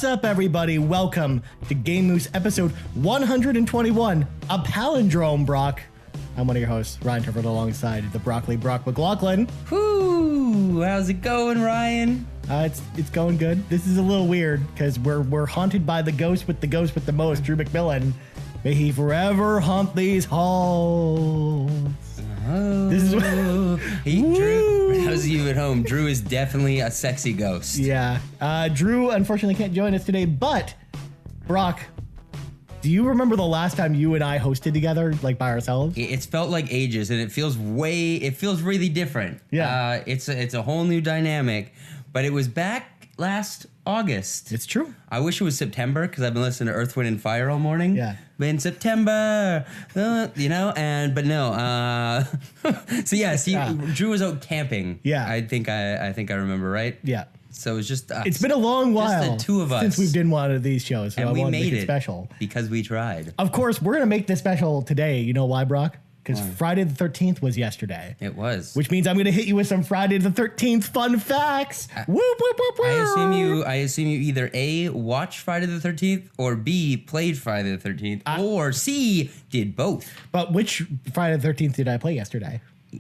What's up, everybody? Welcome to Game Moose episode 121, a palindrome, Brock. I'm one of your hosts, Ryan Turford, alongside the Broccoli Brock McLaughlin. Whoo! How's it going, Ryan? It's going good. This is a little weird because we're haunted by the ghost with the most, Drew McMillan. May he forever haunt these halls. Oh, This is Drew. For those of you at home, Drew is definitely a sexy ghost. Yeah. Drew unfortunately can't join us today, but Brock, do you remember the last time you and I hosted together, like by ourselves? It's felt like ages, and it feels really different. Yeah. It's a whole new dynamic, but it was back last August. It's true. I wish it was September because I've been listening to Earth, Wind, and Fire all morning. Yeah. In September, but no. So yeah, see, Drew was out camping. Yeah. I think I remember, right? Yeah. So it's just us. It's been a long while Just the two of us. since we've done one of these shows, so And I we wanted to made make it it special. because we tried. Of course, we're going to make this special today. You know why, Brock? Because Friday the 13th was yesterday. It was. Which means I'm going to hit you with some Friday the 13th fun facts. Whoop, whoop, whoop, whoop. I assume you either A, watched Friday the 13th, or B, played Friday the 13th, or C, did both. But which Friday the 13th did I play yesterday? I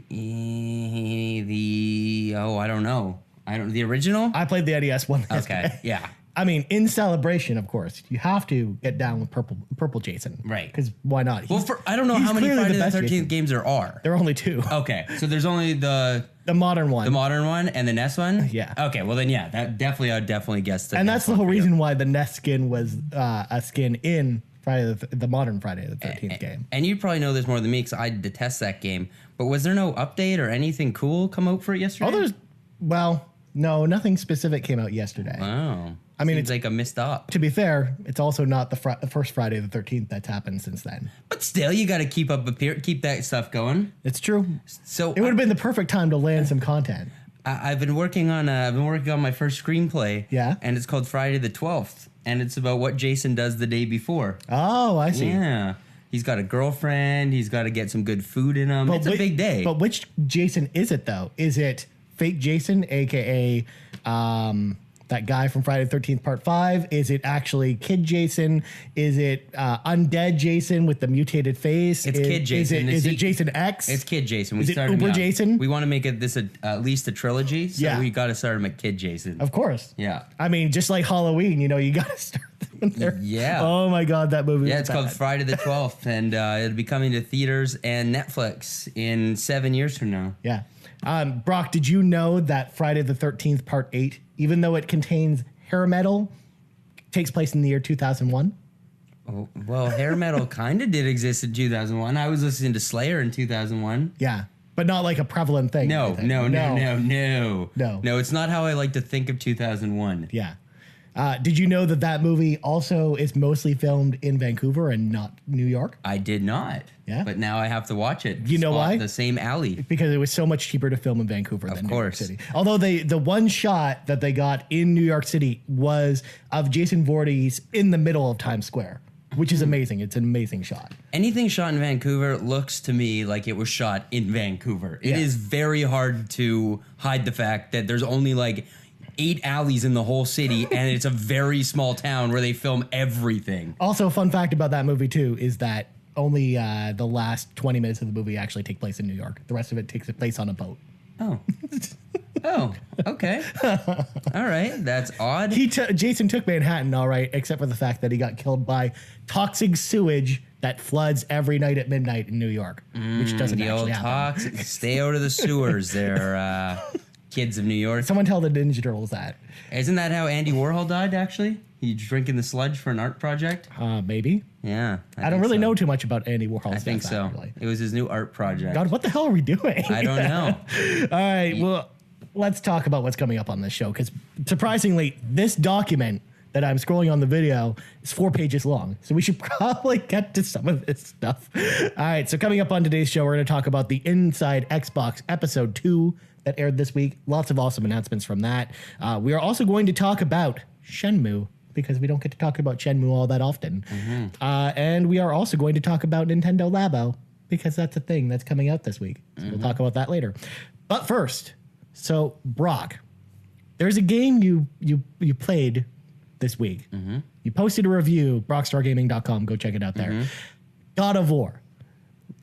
don't know. The original? I played the NES one yesterday. Okay, yeah. I mean, in celebration, of course, you have to get down with Purple Jason. Right. Because why not? Well, I don't know how many clearly Friday the best 13th Jason. games there are. There are only two. Okay, so there's only the modern one. modern one and the NES one? Yeah. Okay, well then, yeah, I'd definitely guess that. And that's the whole reason why the NES skin was a skin in the modern Friday the 13th game. And you probably know this more than me because I detest that game. But was there no update or anything cool come out for it yesterday? No, nothing specific came out yesterday. Wow. I mean, Seems like a missed op. To be fair, it's also not the first Friday the 13th that's happened since then. But still, you got to keep that stuff going. It's true. So it would have been the perfect time to land some content. I've been working on my first screenplay. Yeah. And it's called Friday the 12th, and it's about what Jason does the day before. Oh, I see. Yeah. He's got a girlfriend. He's got to get some good food in him. It's a big day. But which Jason is it, though? Is it fake Jason, a.k.a. That guy from Friday the 13th Part 5? Is it actually Kid Jason? Is it undead Jason with the mutated face? It's Kid Jason. Is it Jason X? It's Kid Jason. Is it Uber Jason? We want to make it at least a trilogy, so we got to start him at Kid Jason. Of course. Yeah. I mean, just like Halloween, you got to start them in there. Yeah. Oh my God, that movie. Yeah, was it's bad. called Friday the 12th, and it'll be coming to theaters and Netflix in 7 years from now. Yeah. Brock, did you know that Friday the 13th Part 8, even though it contains hair metal, takes place in the year 2001? Oh, well, hair metal kind of did exist in 2001. I was listening to Slayer in 2001. Yeah, but not like a prevalent thing. No. It's not how I like to think of 2001. Yeah. Did you know that movie also is mostly filmed in Vancouver and not New York? I did not. Yeah. But now I have to watch it. You know why? The same alley. Because it was so much cheaper to film in Vancouver than New York course. City. Although the one shot that they got in New York City was of Jason Voorhees in the middle of Times Square, which is amazing. It's an amazing shot. Anything shot in Vancouver looks to me like it was shot in Vancouver. It is very hard to hide the fact that there's only like 8 alleys in the whole city, and it's a very small town where they film everything. Also, a fun fact about that movie, too, is that only the last 20 minutes of the movie actually take place in New York. The rest of it takes place on a boat. Oh. Oh, okay. All right. That's odd. Jason took Manhattan, all right, except for the fact that he got killed by toxic sewage that floods every night at midnight in New York, which doesn't the actually old happen. toxic. Stay out of the sewers there, kids of New York. Someone tell the Ninja Turtles that. Isn't that how Andy Warhol died, actually? He drinking the sludge for an art project? Maybe. Yeah. I don't really know too much about Andy Warhol's I think death, so. actually. It was his new art project. God, what the hell are we doing? I don't know. All right, well, let's talk about what's coming up on this show, because surprisingly, this document that I'm scrolling on the video is 4 pages long, so we should probably get to some of this stuff. All right, so coming up on today's show, we're going to talk about the Inside Xbox Episode 2 that aired this week. Lots of awesome announcements from that. We are also going to talk about Shenmue, because we don't get to talk about Shenmue all that often. And we are also going to talk about Nintendo Labo, because that's a thing that's coming out this week. So we'll talk about that later. But first, so Brock, there's a game you played this week. You posted a review, brockstargaming.com. Go check it out there. God of War.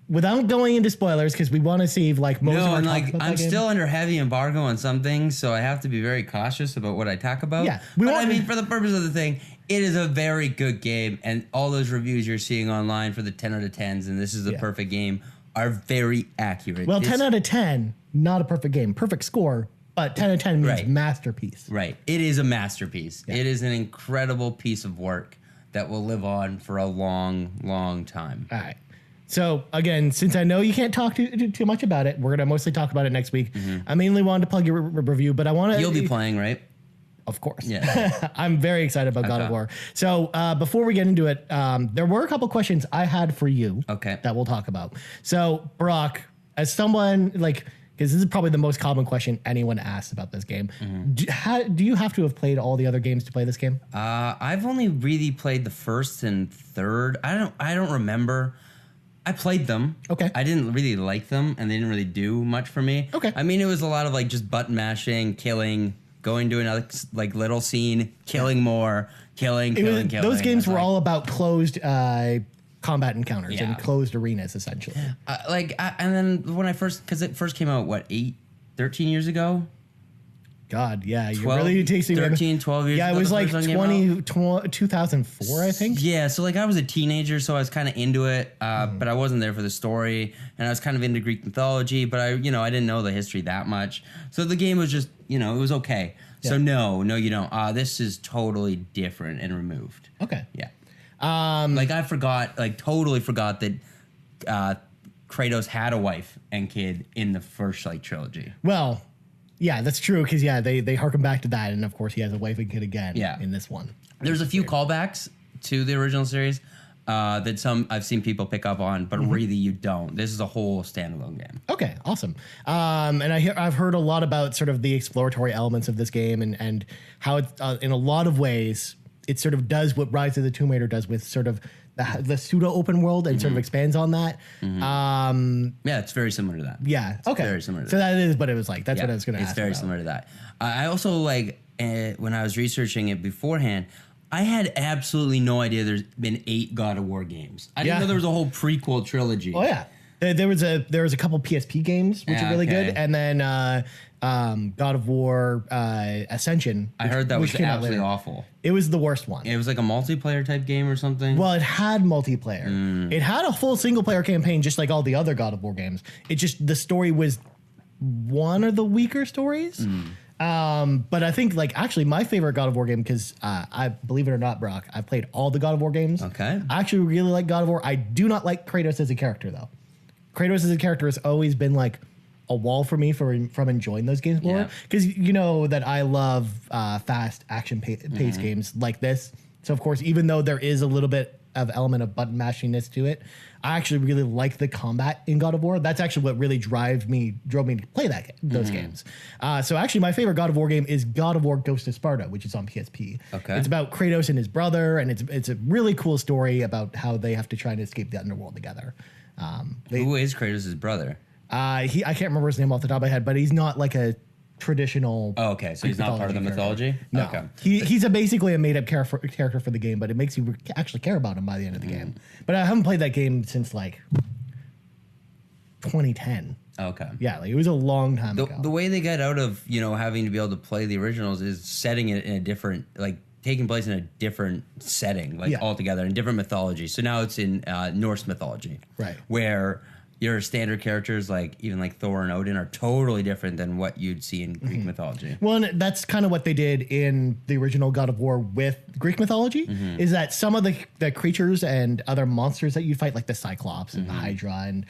Without going into spoilers, because we want to save like most of our talk about I'm that game. still under heavy embargo on some things, so I have to be very cautious about what I talk about. Yeah, I mean, for the purpose of the thing, it is a very good game, and all those reviews you're seeing online for the 10 out of 10s, and this is the perfect game, are very accurate. Well, 10 out of 10, not a perfect game. Perfect score, but 10 out of 10 means masterpiece. Right. It is a masterpiece. Yeah. It is an incredible piece of work that will live on for a long, long time. All right. So, again, since I know you can't talk too much about it, we're going to mostly talk about it next week. I mainly wanted to plug your review, but I want to... You'll be playing, right? Of course. Yeah. I'm very excited about God of War. So, before we get into it, there were a couple questions I had for you that we'll talk about. So, Brock, as someone, like... Because this is probably the most common question anyone asks about this game. Do you have to have played all the other games to play this game? I've only really played the first and third. I don't remember. I played them. Okay. I didn't really like them, and they didn't really do much for me. Okay. I mean, it was a lot of like just button mashing, killing, going to another like little scene, killing more, killing. Those games were all about closed combat encounters and closed arenas, essentially. And then when because it first came out, 13 years ago? God, yeah. 12, you really takes me 13, 12 years ago. Yeah, it was like 2004, I think. Yeah, so like I was a teenager, so I was kind of into it, but I wasn't there for the story, and I was kind of into Greek mythology, but I didn't know the history that much. So the game was just, it was okay. Yeah. So no, you don't. This is totally different and removed. Okay. Yeah. I totally forgot that Kratos had a wife and kid in the first trilogy. Well, yeah, that's true because they harken back to that, and of course he has a wife and kid again in this one. There's a few callbacks to the original series that I've seen people pick up on, but really you don't. This is a whole standalone game. Okay, awesome. And I've heard a lot about sort of the exploratory elements of this game and how it's in a lot of ways it sort of does what Rise of the Tomb Raider does with sort of the pseudo open world and sort of expands on that. Yeah, it's very similar to that. Yeah. Okay. Very similar to that. So that is what it was like. That's what I was going to ask. It's very similar to that. I also when I was researching it beforehand, I had absolutely no idea there's been 8 God of War games. I didn't know there was a whole prequel trilogy. Oh yeah. There was a couple PSP games which are really good, and then God of War Ascension. I heard that was absolutely awful. It was the worst one. It was like a multiplayer type game or something. Well, it had multiplayer. It had a full single player campaign, just like all the other God of War games. It just the story was one of the weaker stories. But I think actually my favorite God of War game, because I believe it or not, Brock, I've played all the God of War games. Okay. I actually really like God of War. I do not like Kratos as a character though. Kratos as a character has always been like a wall for me from enjoying those games more, because you know that I love fast action paced games like this. So of course, even though there is a little bit of element of button mashiness to it, I actually really like the combat in God of War. That's actually what really drove me to play those games. So actually, my favorite God of War game is God of War Ghost of Sparta, which is on PSP. Okay. It's about Kratos and his brother, and it's a really cool story about how they have to try and escape the underworld together. Who is Kratos' brother? I can't remember his name off the top of my head, but he's not like a traditional. Oh, okay. So he's not part of the mythology? No. Okay. He's basically a made up character for the game, but it makes you actually care about him by the end of the game. But I haven't played that game since 2010. Okay. Yeah, it was a long time ago. The way they got out of having to be able to play the originals is setting it in a different taking place in a different setting altogether, in different mythology. So now it's in Norse mythology, right? Where your standard characters, even Thor and Odin, are totally different than what you'd see in Greek mythology. Well, and that's kind of what they did in the original God of War with Greek mythology, is that some of the creatures and other monsters that you fight, like the Cyclops and the Hydra and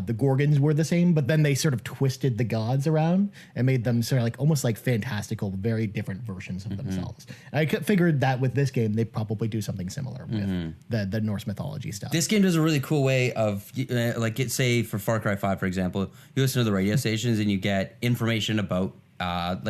the Gorgons, were the same, but then they sort of twisted the gods around and made them sort of almost like fantastical, very different versions of themselves. And I figured that with this game, they probably do something similar with the Norse mythology stuff. This game does a really cool way of, say, for Far Cry 5, for example, you listen to the radio stations and you get information about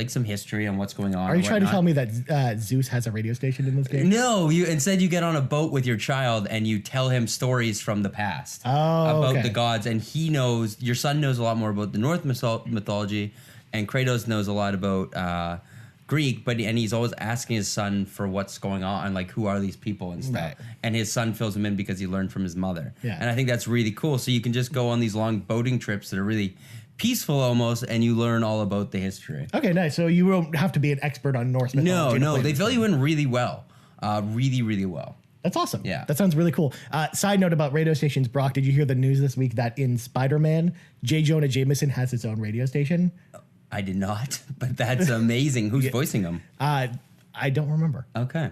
some history on what's going on. Are you trying to tell me that Zeus has a radio station in this game? No, instead you get on a boat with your child and you tell him stories from the past about the gods, and your son knows a lot more about the Norse mythology, and Kratos knows a lot about Greek, and he's always asking his son for what's going on, like who are these people and stuff. Right. And his son fills him in because he learned from his mother. Yeah. And I think that's really cool. So you can just go on these long boating trips that are really peaceful almost, and you learn all about the history. Okay, nice. So you won't have to be an expert on Norse mythology. No, they fill you in really well. Really, really well. That's awesome. Yeah. That sounds really cool. Side note about radio stations, Brock, did you hear the news this week that in Spider-Man, J. Jonah Jameson has his own radio station? I did not, but that's amazing. Who's voicing him? I don't remember. Okay.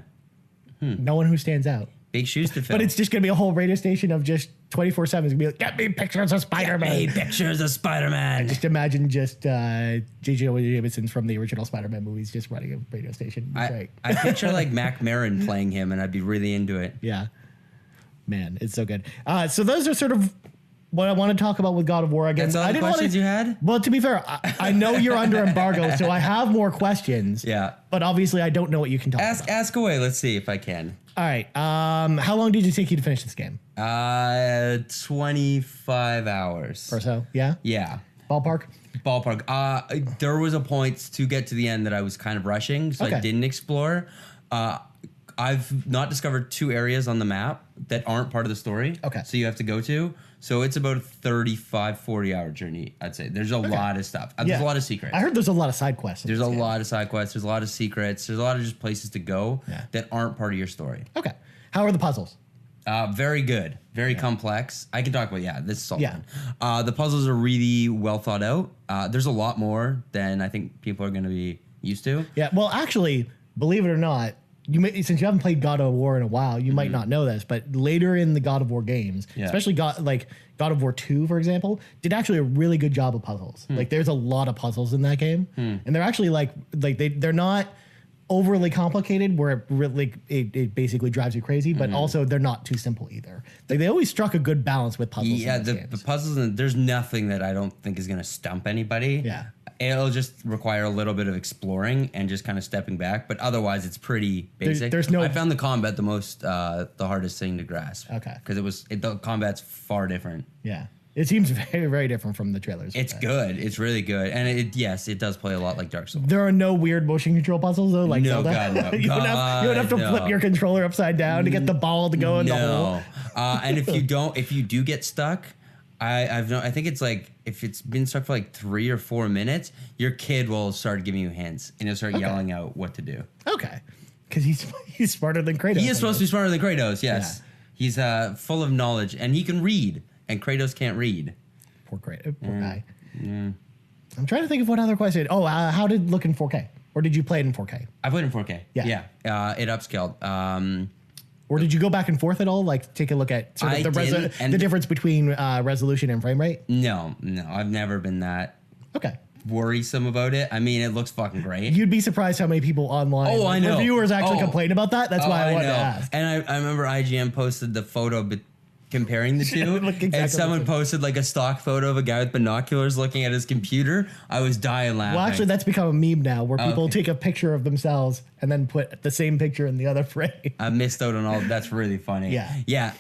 No one who stands out. Big shoes to fill. But it's just going to be a whole radio station of just 24/7. It's going to be like, get me pictures of Spider-Man. Hey, pictures of Spider-Man. Just imagine just J. Jonah Jameson from the original Spider-Man movies just running a radio station. Great. I picture like Mac Maron playing him, and I'd be really into it. Yeah. Man, it's so good. So those are sort of what I want to talk about with God of War again. That's all the questions you had? Well, to be fair, I know you're under embargo, so I have more questions. Yeah. But obviously, I don't know what you can talk about. Ask away. Let's see if I can. All right. How long did it take you to finish this game? 25 hours. Or so, yeah? Yeah. Ballpark? There was a point to get to the end that I was kind of rushing, so I didn't explore. I've not discovered 2 areas on the map that aren't part of the story. Okay. So you have to go to. So it's about a 35, 40-hour journey, I'd say. There's a lot of stuff. There's a lot of secrets. I heard there's a lot of side quests. There's a lot of side quests. There's a lot of secrets. There's a lot of just places to go that aren't part of your story. Okay. How are the puzzles? Very good. Very complex. I can talk about, this is all Yeah. fun. The puzzles are really well thought out. There's a lot more than I think people are going to be used to. Yeah. Well, actually, believe it or not, since you haven't played God of War in a while, you might not know this, but later in the God of War games, especially God of War 2, for example, did actually a really good job of puzzles. Like there's a lot of puzzles in that game, and they're actually they're not overly complicated where it basically drives you crazy, but also they're not too simple either. Like they always struck a good balance with puzzles. Yeah, the puzzles, there's nothing that I don't think is going to stump anybody. Yeah. It'll just require a little bit of exploring and just kind of stepping back, but otherwise it's pretty basic. I found the combat the hardest thing to grasp. Okay. Because the combat's far different. Yeah. It seems very, very different from the trailers. It's good. It's really good. And it does play a lot like Dark Souls. There are no weird motion control puzzles though, like No, Zelda. God, no. you don't have to flip your controller upside down to get the ball to go in the hole. And if you do get stuck, I think it's like if it's been stuck for like 3 or 4 minutes, your kid will start giving you hints and he'll start yelling out what to do. Okay, because he's smarter than Kratos. He is supposed to be smarter than Kratos. Yes, he's full of knowledge and he can read, and Kratos can't read. Poor Kratos, poor guy. I'm trying to think of what other question. Oh, how did it look in 4K? Or did you play it in 4K? I played in 4K. Yeah. It upscaled. Or did you go back and forth at all? Like take a look at sort of the difference between resolution and frame rate? No, I've never been that worrisome about it. I mean, it looks fucking great. You'd be surprised how many people online, I know. reviewers actually complain about that. That's why I wanted to ask. And I remember IGN posted the photo comparing the two, exactly and someone posted like a stock photo of a guy with binoculars looking at his computer. I was dying laughing. Well, actually, that's become a meme now, where people take a picture of themselves and then put the same picture in the other frame. I missed out on all. That's really funny. Yeah.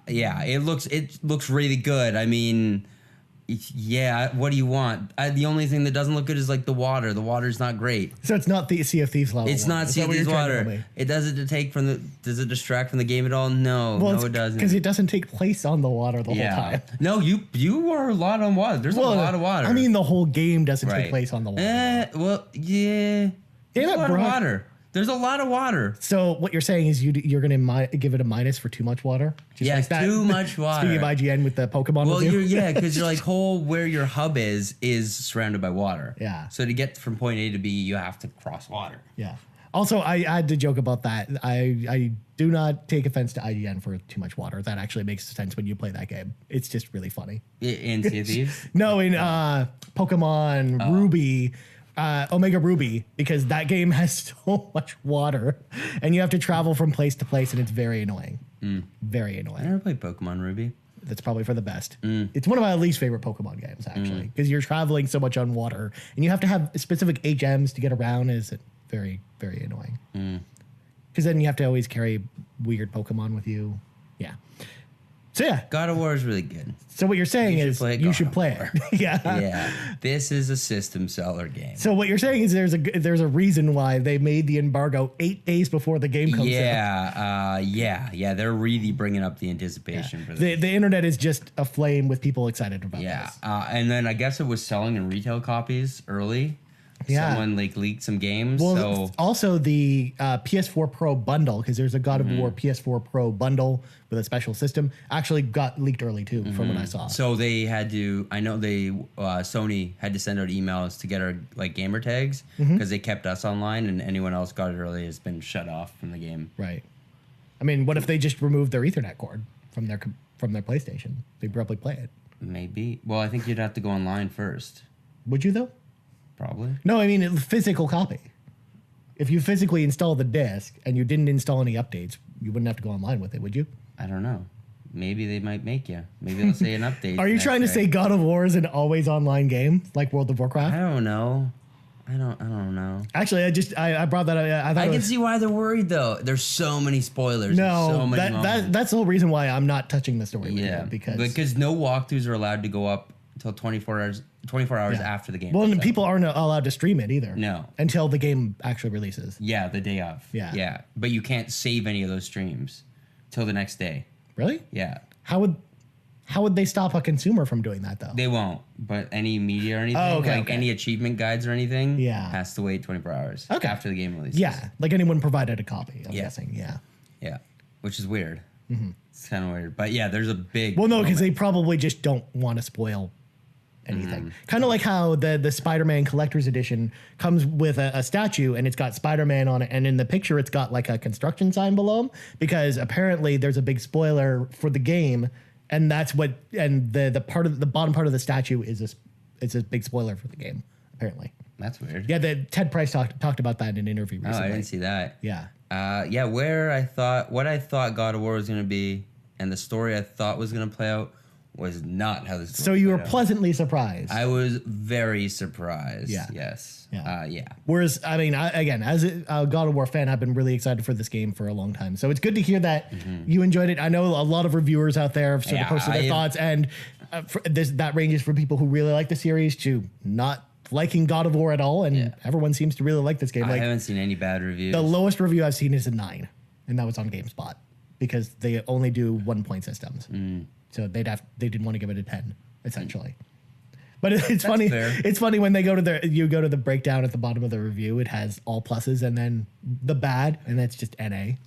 It looks really good. I mean, yeah. What do you want? The only thing that doesn't look good is like the water. The water's not great. So it's not the Sea of Thieves level. It's not Sea of Thieves water. It doesn't Does it distract from the game at all? No, it doesn't. Because it doesn't take place on the water the whole time. No, you are a lot on water. There's a lot of water. I mean, the whole game doesn't take place on the water. Well, yeah. There's a lot of water. There's a lot of water. So what you're saying is you're going to give it a minus for too much water? Just like that. Too much water. Speaking of IGN with the Pokemon review. Because you're like where your hub is surrounded by water. Yeah. So to get from point A to B, you have to cross water. Yeah. Also, I had to joke about that. I do not take offense to IGN for too much water. That actually makes sense when you play that game. It's just really funny. In Sea of Thieves? No, in Pokemon Ruby. Omega Ruby, because that game has so much water and you have to travel from place to place and it's very annoying. Very annoying. I never played Pokemon Ruby. That's probably for the best. It's one of my least favorite Pokemon games, actually, because you're traveling so much on water and you have to have specific HMs to get around. Is very, very annoying. Because then you have to always carry weird Pokemon with you. Yeah. So yeah, God of War is really good. so what you're saying is you should play it. Yeah. Yeah, this is a system seller game. So what you're saying is there's a reason why they made the embargo 8 days before the game comes out. Yeah. They're really bringing up the anticipation for this. The internet is just aflame with people excited about Yeah, this. and then I guess it was selling in retail copies early. Yeah. Someone leaked some games. Well, so also the PS4 Pro bundle, because there's a God of War PS4 Pro bundle with a special system, actually got leaked early too, from what I saw. So they had to. I know Sony had to send out emails to get our gamer tags because they kept us online, and anyone else got it early has been shut off from the game. Right. I mean, what if they just removed their Ethernet cord from their PlayStation? They'd probably play it. Maybe. Well, I think you'd have to go online first. Would you though? Probably. No, I mean a physical copy. If you physically install the disc and you didn't install any updates, you wouldn't have to go online with it, would you? I don't know. Maybe they might make you. Maybe they'll say an update. Are you trying to say God of War is an always online game like World of Warcraft? I don't know. I don't know. Actually, I brought that up. I thought I can see why they're worried though. There's so many spoilers. No, so many that's the whole reason why I'm not touching the story. yeah, with you, because no walkthroughs are allowed to go up until 24 hours after the game. well, comes and out. people aren't allowed to stream it either. No. until the game actually releases. Yeah, the day of. Yeah. But you can't save any of those streams till the next day. Really? Yeah. How would they stop a consumer from doing that though? They won't. But any media or anything, okay. any achievement guides or anything, Yeah. has to wait 24 hours Okay. after the game releases. Yeah, like anyone provided a copy. I'm Yeah. guessing. Yeah. Yeah. Which is weird. It's kind of weird. But yeah, there's a big. Well, no, because moment. they probably just don't want to spoil anything. Kind of like how the Spider-Man Collector's Edition comes with a statue and it's got Spider-Man on it, and in the picture it's got like a construction sign below him because apparently there's a big spoiler for the game, and that's what the part of the bottom part of the statue is a big spoiler for the game apparently. That's weird. Yeah, Ted Price talked about that in an interview Oh, recently. I didn't see that. Yeah. What I thought God of War was going to be and the story I thought was going to play out was not how the story So you were played out. pleasantly surprised. I was very surprised. Yeah. Yes. Yeah. Yeah. Whereas, I mean, again, as a God of War fan, I've been really excited for this game for a long time. So it's good to hear that you enjoyed it. I know a lot of reviewers out there have sort of Yeah, posted their thoughts, and that ranges from people who really like the series to not liking God of War at all, and everyone seems to really like this game. I haven't seen any bad reviews. The lowest review I've seen is a 9, and that was on GameSpot because they only do 1-point systems. So they didn't want to give it a 10, essentially. But it's funny. fair. It's funny when you go to the breakdown at the bottom of the review. It has all pluses and then the bad, and that's just NA.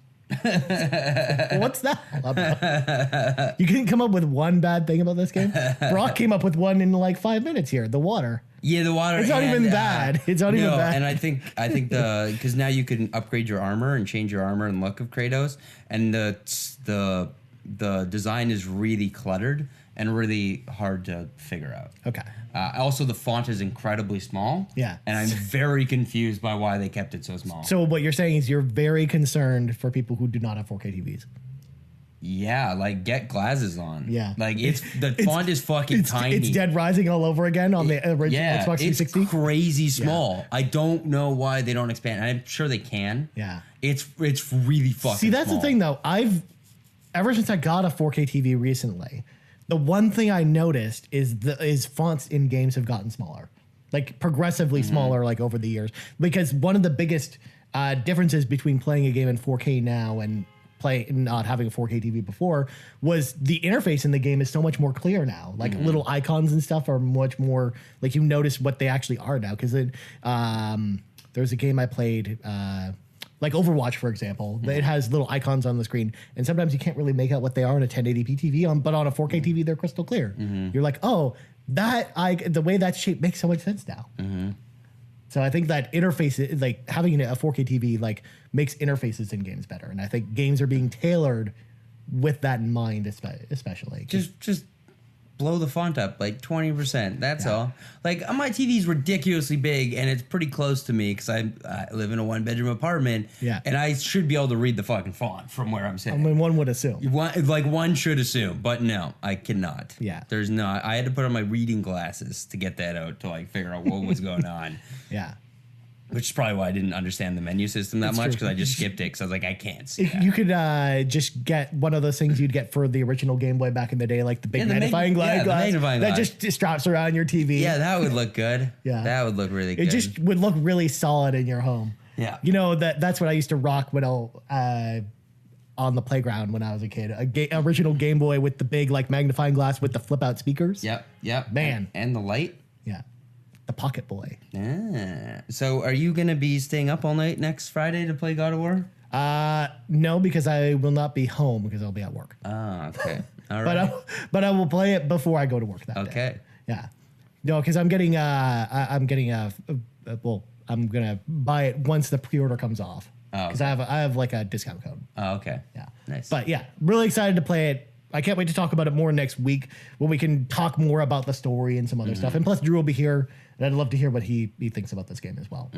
What's that all about? You couldn't come up with one bad thing about this game. Brock came up with one in like 5 minutes here. The water. Yeah, the water. It's not even bad. It's not even bad. And I think because now you can upgrade your armor and change your armor and look of Kratos, and the design is really cluttered and really hard to figure out. Okay. Also, the font is incredibly small. Yeah. And I'm very confused by why they kept it so small. So what you're saying is you're very concerned for people who do not have 4K TVs. Yeah, like get glasses on. Yeah. Like the font is fucking tiny. It's Dead Rising all over again on the original Xbox 360. It's crazy small. I don't know why they don't expand. I'm sure they can. Yeah. It's really fucking See, that's small. the thing though. Ever since I got a 4K TV recently, the one thing I noticed is fonts in games have gotten smaller, like progressively smaller, like over the years. Because one of the biggest differences between playing a game in 4K now and not having a 4K TV before was the interface in the game is so much more clear now. Like little icons and stuff are much more like you notice what they actually are now. Because there's a game I played. Like Overwatch, for example, it has little icons on the screen, and sometimes you can't really make out what they are on a 1080p TV. But on a 4K TV, they're crystal clear. You're like, oh, the way that's shaped makes so much sense now. So I think that interface, like having a 4K TV, like makes interfaces in games better, and I think games are being tailored with that in mind, especially. Just blow the font up like 20%. That's all. Like my TV's ridiculously big, and it's pretty close to me because I live in a 1-bedroom apartment. Yeah. And I should be able to read the fucking font from where I'm I sitting. mean, one would assume. One should assume, but no, I cannot. Yeah. There's not. I had to put on my reading glasses to get that out to like figure out what was going on. Yeah. Which is probably why I didn't understand the menu system that That's much, true. because I just skipped it because I was like, I can't see If that. you could just get one of those things you'd get for the original Game Boy back in the day, like the big Yeah, the magnifying glass, the magnifying that glass. just straps around your TV. Yeah, that would look good. Yeah. That would look really It good. just would look really solid in your home. Yeah. You know, that's what I used to rock when on the playground when I was a kid. Original Game Boy with the big like magnifying glass with the flip out speakers. Yep. Man. And the light. Yeah. The Pocket Boy. So are you going to be staying up all night next Friday to play God of War? No, because I will not be home because I'll be at work. Oh, okay. All right. But I will play it before I go to work that day. Okay. Yeah. No, because I'm getting I'm gonna buy it once the pre-order comes off. Oh, Because I have like a discount code. Oh, okay. Yeah. Nice. But yeah, really excited to play it. I can't wait to talk about it more next week when we can talk more about the story and some other stuff. And plus Drew will be here and I'd love to hear what he thinks about this game as well.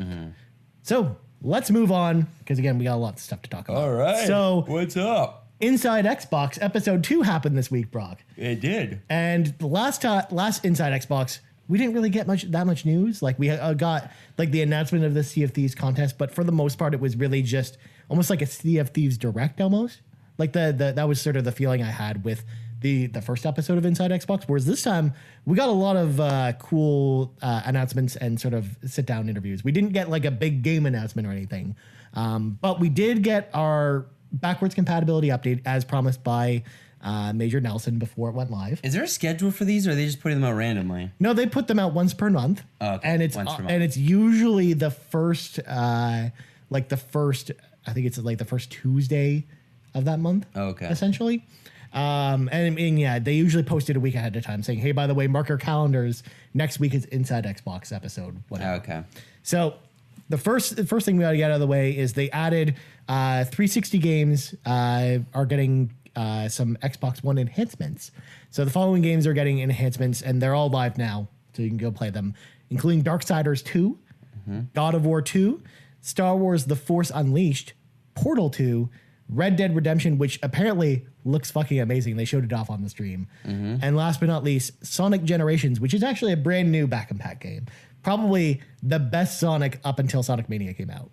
So let's move on because again, we got a lot of stuff to talk about. All right. So what's up? Inside Xbox episode 2 happened this week, Brock. It did. And the last Inside Xbox, we didn't really get that much news. Like we got like the announcement of the Sea of Thieves contest, but for the most part, it was really just almost like a Sea of Thieves direct almost. Like that was sort of the feeling I had with the first episode of Inside Xbox. Whereas this time we got a lot of cool announcements and sort of sit down interviews. We didn't get like a big game announcement or anything, but we did get our backwards compatibility update as promised by Major Nelson before it went live. Is there a schedule for these, or are they just putting them out randomly? No, they put them out once per month, Okay, and it's once per month. and it's usually the first, I think it's like the first Tuesday of that month. Okay. Essentially, and yeah, they usually post it a week ahead of time, saying, "Hey, by the way, mark your calendars. Next week is Inside Xbox episode." Whatever. Okay. So the first thing we got to get out of the way is they added 360 games are getting some Xbox One enhancements. So the following games are getting enhancements, and they're all live now, so you can go play them, including Darksiders 2, God of War 2, Star Wars The Force Unleashed, Portal 2, Red Dead Redemption, which apparently looks fucking amazing. They showed it off on the stream. And last but not least, Sonic Generations, which is actually a brand new back and pack game. Probably the best Sonic up until Sonic Mania came out,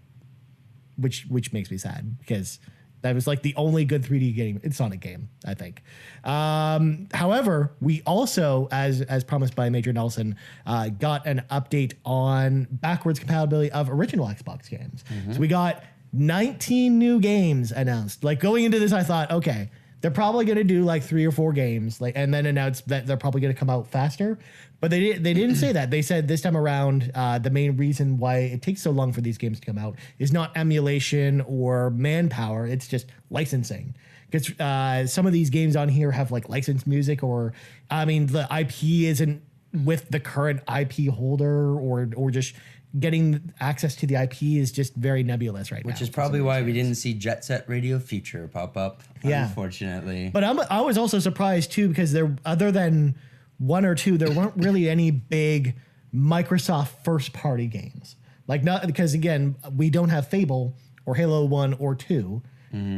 which makes me sad because that was like the only good 3D game, Sonic game, I think. However, we also, as promised by Major Nelson, got an update on backwards compatibility of original Xbox games. So we got 19 new games announced. Like going into this, I thought, okay, they're probably going to do like 3 or 4 games, like, and then announce that they're probably going to come out faster. But they didn't say that. They said this time around, the main reason why it takes so long for these games to come out is not emulation or manpower. It's just licensing. Because some of these games on here have like licensed music, or I mean, the IP isn't with the current IP holder, or just getting access to the IP is just very nebulous right now. Which is probably why we didn't see Jet Set Radio Future pop up, unfortunately. But I was also surprised too, because other than 1 or 2, there weren't really any big Microsoft first party games. Like not because again, we don't have Fable or Halo 1 or 2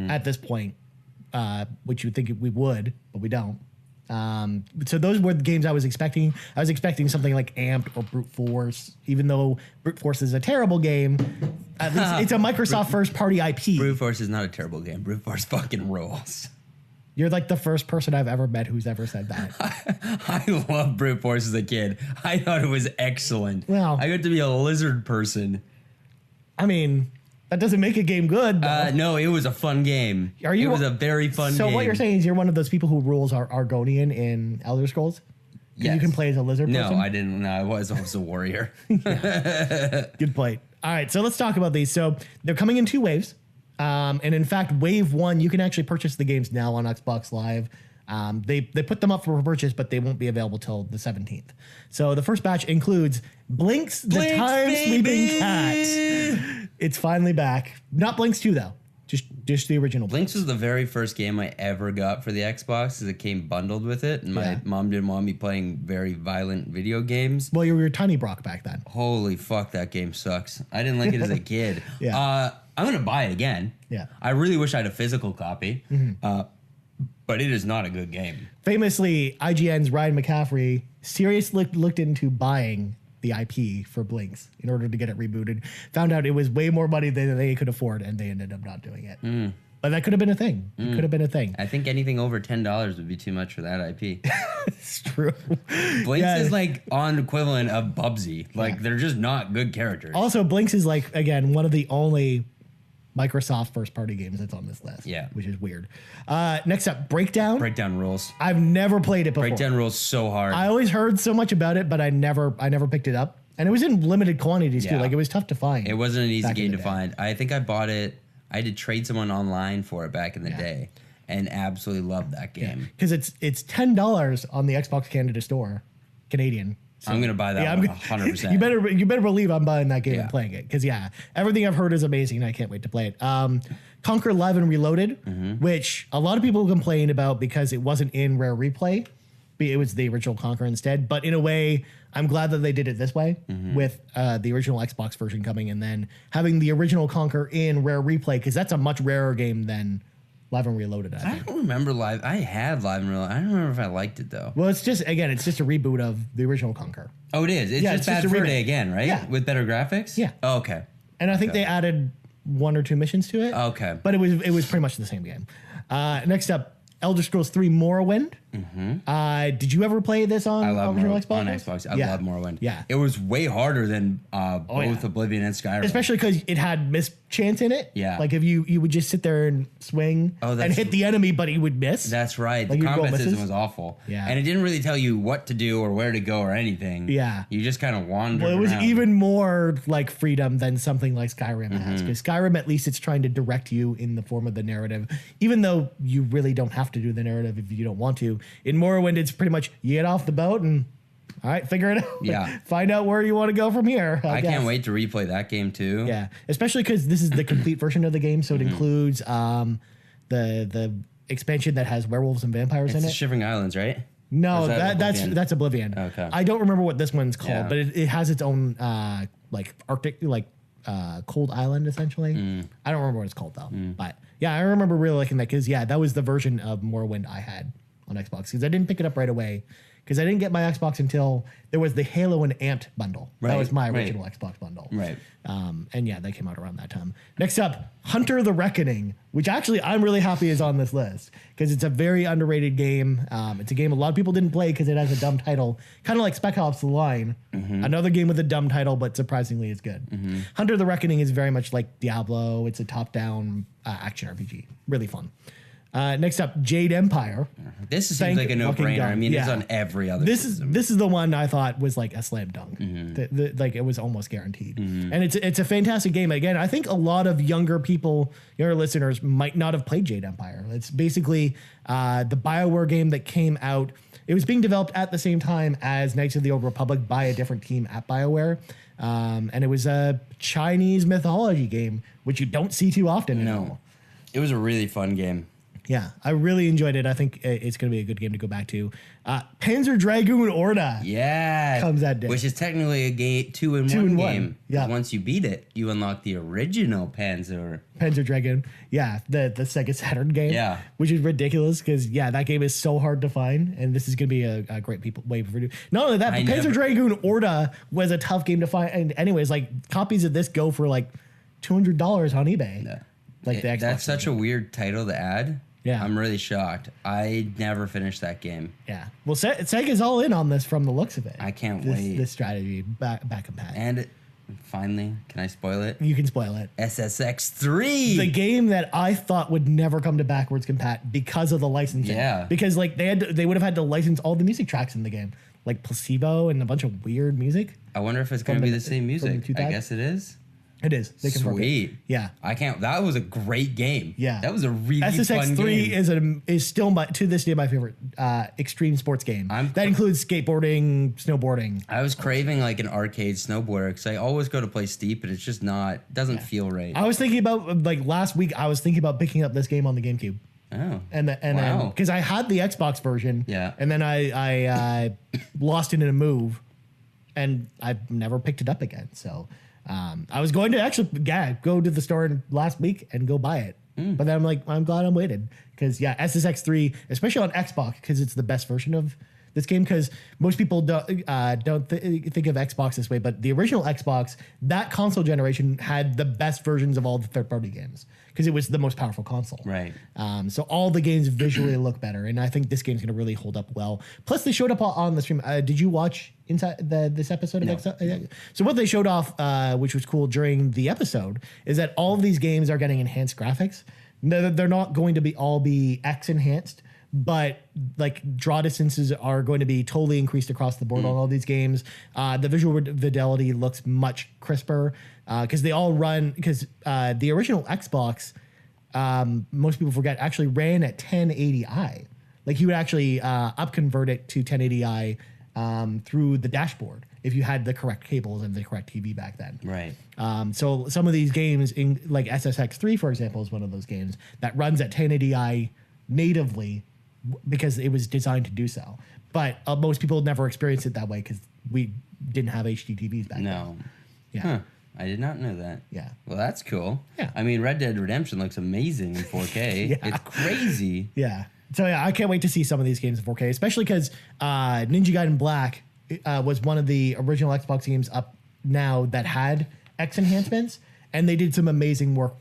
at this point, which you'd think we would, but we don't. So those were the games I was expecting. I was expecting something like Amped or Brute Force, even though Brute Force is a terrible game. At least it's a Microsoft first party IP. Brute Force is not a terrible game. Brute Force fucking rules. You're like the first person I've ever met who's ever said that. I love Brute Force as a kid. I thought it was excellent. Well, I got to be a lizard person. I mean, that doesn't make a game good. No, it was a fun game. It was a very fun game. So what you're saying is you're one of those people who rules are Argonian in Elder Scrolls? Yes. You can play as a lizard person? No, I didn't. No, I was a warrior. Good point. All right, so let's talk about these. So they're coming in 2 waves. And in fact, wave 1, you can actually purchase the games now on Xbox Live. They put them up for purchase, but they won't be available till the 17th. So the first batch includes Blinks the Time-Sleeping Cat. It's finally back. Not Blinks 2, though. Just the original Blinks was the very first game I ever got for the Xbox because it came bundled with it. And my mom didn't want me playing very violent video games. Well, you were Tiny Brock back then. Holy fuck, that game sucks. I didn't like it as a kid. I'm going to buy it again. Yeah. I really wish I had a physical copy. But it is not a good game. Famously, IGN's Ryan McCaffrey seriously looked into buying the IP for Blinks in order to get it rebooted. Found out it was way more money than they could afford, and they ended up not doing it. But that could have been a thing. It could have been a thing. I think anything over $10 would be too much for that IP. It's true. Blinks is like on equivalent of Bubsy. Like they're just not good characters. Also, Blinks is like, again, one of the only Microsoft first-party games that's on this list. Yeah. Which is weird. Next up, Breakdown. Breakdown rules. I've never played it before. Breakdown rules so hard. I always heard so much about it, but I never picked it up. And it was in limited quantities too. Like it was tough to find. It wasn't an easy game to find. I think I bought it. I had to trade someone online for it back in the day, and absolutely loved that game. Because it's $10 on the Xbox Canada store, Canadian. So, I'm gonna buy that one 100%. You better believe I'm buying that game and playing it. Because everything I've heard is amazing. And I can't wait to play it. Conquer Live and Reloaded, which a lot of people complained about because it wasn't in Rare Replay. It was the original Conquer instead. But in a way, I'm glad that they did it this way with the original Xbox version coming and then having the original Conquer in Rare Replay, because that's a much rarer game than Live and Reloaded. I don't remember Live. I had Live and Reloaded. I don't remember if I liked it though. Well, it's just a reboot of the original Conquer. Oh, it is. It's just Bad Fur Day again, right? Yeah. With better graphics? Yeah. Oh, okay. And I think they added 1 or 2 missions to it. Okay. But it was pretty much the same game. Next up, Elder Scrolls 3 Morrowind. Did you ever play this on original Xbox? On Xbox. I love Morrowind. Yeah. It was way harder than both Oblivion and Skyrim. Especially because it had mischance in it. Yeah. Like if you would just sit there and swing and hit the enemy, but he would miss. That's right. Like the combat system was awful. Yeah. And it didn't really tell you what to do or where to go or anything. Yeah. You just kind of wandered Well, it was around. even more like freedom than something like Skyrim has. Because Skyrim, at least it's trying to direct you in the form of the narrative, even though you really don't have to do the narrative if you don't want to. In Morrowind, it's pretty much you get off the boat and all right, figure it out. Yeah. Find out where you want to go from here. I can't wait to replay that game too. Yeah. Especially because this is the complete version of the game. So it includes the expansion that has werewolves and vampires in It's it. the Shivering Islands, right? No, that's Oblivion. Okay. I don't remember what this one's called, but it has its own like Arctic, like cold island essentially. I don't remember what it's called though. But yeah, I remember really liking that because that was the version of Morrowind I had on Xbox because I didn't pick it up right away because I didn't get my Xbox until there was the Halo and Ant bundle. That was my original Xbox bundle. Right. And they came out around that time. Next up, Hunter the Reckoning, which actually I'm really happy is on this list because it's a very underrated game. It's a game a lot of people didn't play because it has a dumb title, kind of like Spec Ops: The Line. Another game with a dumb title, but surprisingly it's good. Hunter the Reckoning is very much like Diablo. It's a top-down action RPG. Really fun. Next up, Jade Empire. This seems like a no-brainer. I mean, it's on every other system. This is the one I thought was like a slam dunk. Like it was almost guaranteed. And it's a fantastic game. Again, I think a lot of younger listeners might not have played Jade Empire. It's basically the BioWare game that came out. It was being developed at the same time as Knights of the Old Republic by a different team at BioWare. And it was a Chinese mythology game, which you don't see too often anymore. It was a really fun game. Yeah, I really enjoyed it. I think it's going to be a good game to go back to. Panzer Dragoon Orta. Yeah. Comes that day. Which is technically a game, two-in-one game. Yeah. Once you beat it, you unlock the original Panzer Dragoon. Yeah, the Sega Saturn game. Yeah. Which is ridiculous because, that game is so hard to find. And this is going to be a great way for you. Not only that, Panzer Dragoon Orta was a tough game to find. And anyways, like copies of this go for like $200 on eBay. Yeah. Like the Xbox That's such version. a weird title to add. Yeah. I'm really shocked. I never finished that game. Yeah. Well, Sega's all in on this from the looks of it. I can't wait. This strategy, back and pat. And finally, can I spoil it? You can spoil it. SSX3. The game that I thought would never come to backwards compat because of the licensing. Yeah. Because like they would have had to license all the music tracks in the game, like Placebo and a bunch of weird music. I wonder if it's going to be the same music. the I guess it is. It is. They confirmed it. Sweet. Yeah. I can't. That was a great game. Yeah. That was a really fun game. SSX3 is still to this day my favorite extreme sports game. That includes skateboarding, snowboarding. I was craving like an arcade snowboarder because I always go to play steep, but it's just not. Doesn't feel right. I was thinking about like last week. I was thinking about picking up this game on the GameCube. Oh. And then because I had the Xbox version. Yeah. And then I lost it in a move, and I've never picked it up again. So. I was going to actually go to the store last week and go buy it. But then I'm like, I'm glad I'm waited. Because, SSX3, especially on Xbox, because it's the best version of this game, because most people don't think of Xbox this way, but the original Xbox, that console generation had the best versions of all the third-party games because it was the most powerful console. Right. So all the games visually look better, and I think this game's going to really hold up well. Plus, they showed up on the stream. Did you watch this episode of Xbox? So what they showed off, which was cool during the episode, is that all of these games are getting enhanced graphics. They're not going to be X enhanced, but like draw distances are going to be totally increased across the board on all these games. The visual fidelity looks much crisper because they all run, because the original Xbox, most people forget, actually ran at 1080i. Like you would actually upconvert it to 1080i through the dashboard if you had the correct cables and the correct TV back then. Right. So some of these games, like SSX3, for example, is one of those games that runs at 1080i natively because it was designed to do so. But most people never experienced it that way because we didn't have HD TVs back then. No. Yeah. Huh. I did not know that. Yeah. Well, that's cool. Yeah. I mean, Red Dead Redemption looks amazing in 4K. Yeah. It's crazy. Yeah. So yeah, I can't wait to see some of these games in 4K, especially because Ninja Gaiden Black was one of the original Xbox games up now that had X enhancements, and they did some amazing work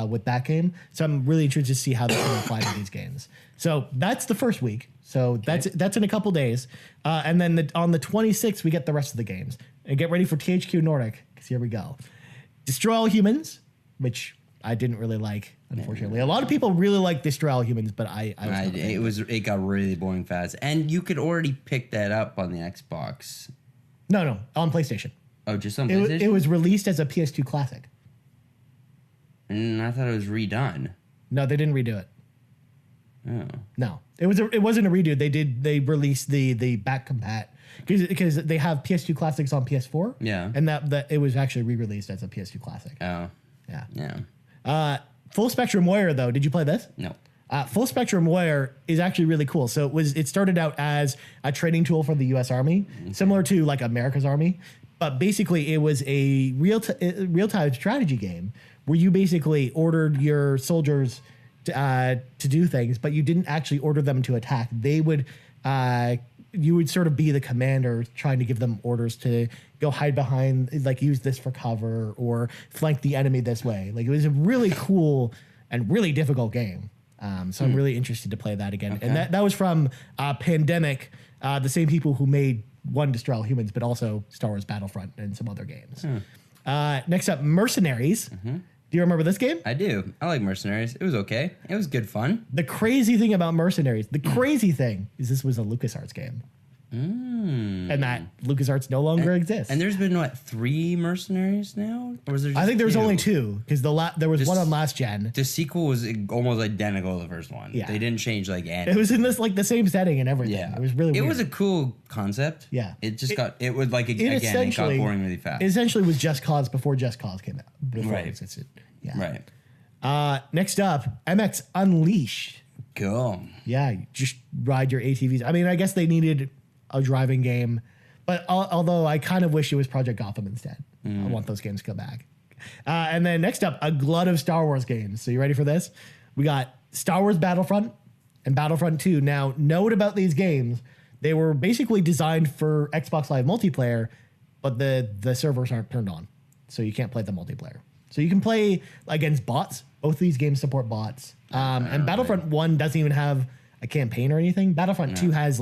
with that game. So I'm really interested to see how that's going to apply to these games. So that's the first week. So that's in a couple days, and then on the 26th we get the rest of the games. And get ready for THQ Nordic, because here we go. Destroy All Humans, which I didn't really like, unfortunately. A lot of people really like Destroy All Humans, but it got really boring fast, and you could already pick that up on the Xbox. No, on PlayStation. Oh, just on PlayStation? It was released as a PS2 classic. I thought it was redone. No, they didn't redo it. Oh. No, it wasn't a redo. They released the back compat because they have PS2 classics on PS4. Yeah, and that it was actually re-released as a PS2 classic. Oh, yeah. Full Spectrum Warrior, though, did you play this? No. Full Spectrum Warrior is actually really cool. So it started out as a training tool for the U.S. Army, similar to like America's Army, but basically it was a real-time strategy game where you basically ordered your soldiers to do things, but you didn't actually order them to attack. They would, you would sort of be the commander trying to give them orders to go hide behind, like use this for cover or flank the enemy this way. Like it was a really cool and really difficult game. So I'm really interested to play that again. Okay. And that was from Pandemic, the same people who made Destroy All Humans, but also Star Wars Battlefront and some other games. Next up, Mercenaries. Do you remember this game? I do. I like Mercenaries. It was okay. It was good fun. The crazy thing about Mercenaries, is this was a LucasArts game. And that LucasArts no longer exists. And there's been, 3 Mercenaries now? Or was there just I think there was 2? only 2, because there was one on last gen. The sequel was almost identical to the first one. Yeah. They didn't change, anything. It was in this, the same setting and everything. Yeah. It was really weird. It was a cool concept. Yeah. It just got boring really fast. It essentially was Just Cause before Just Cause came out. Before Right. it existed. Yeah. Right. Next up, MX Unleashed. Cool. Yeah, you just ride your ATVs. I mean, I guess they needed a driving game, but although I kind of wish it was Project Gotham instead. I want those games to come back. And then next up, a glut of Star Wars games. So you ready for this? We got Star Wars Battlefront and Battlefront 2. Now, note about these games, they were basically designed for Xbox Live multiplayer, but the servers aren't turned on, so you can't play the multiplayer. So you can play against bots. Both of these games support bots. And Battlefront 1 doesn't even have a campaign or anything. Battlefront 2 has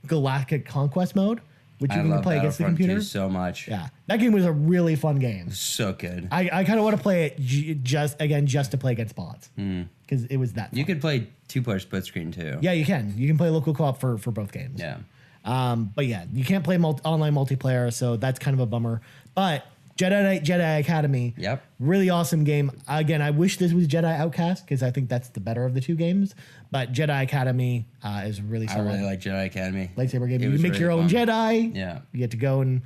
Galactic Conquest mode, which you can play against the computer. So much. Yeah, that game was a really fun game. So good. I kind of want to play it just to play against bots because it was that fun. You could play 2-player split screen too. Yeah, you can. You can play local co-op for both games. Yeah. But yeah, you can't play online multiplayer, so that's kind of a bummer. But Jedi Knight, Jedi Academy. Yep. Really awesome game. Again, I wish this was Jedi Outcast because I think that's the better of the two games. But Jedi Academy is really solid. I really like Jedi Academy. Lightsaber game. You make your own Jedi. Yeah. You get to go and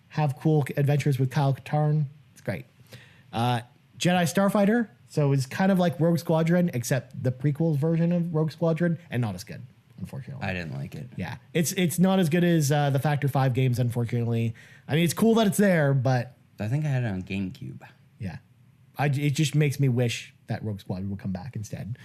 have cool adventures with Kyle Katarn. It's great. Jedi Starfighter. So it's kind of like Rogue Squadron, except the prequels version of Rogue Squadron, and not as good, unfortunately. I didn't like it. Yeah. It's not as good as the Factor 5 games, unfortunately. I mean, it's cool that it's there, but I think I had it on GameCube. Yeah. It just makes me wish that Rogue Squadron would come back instead.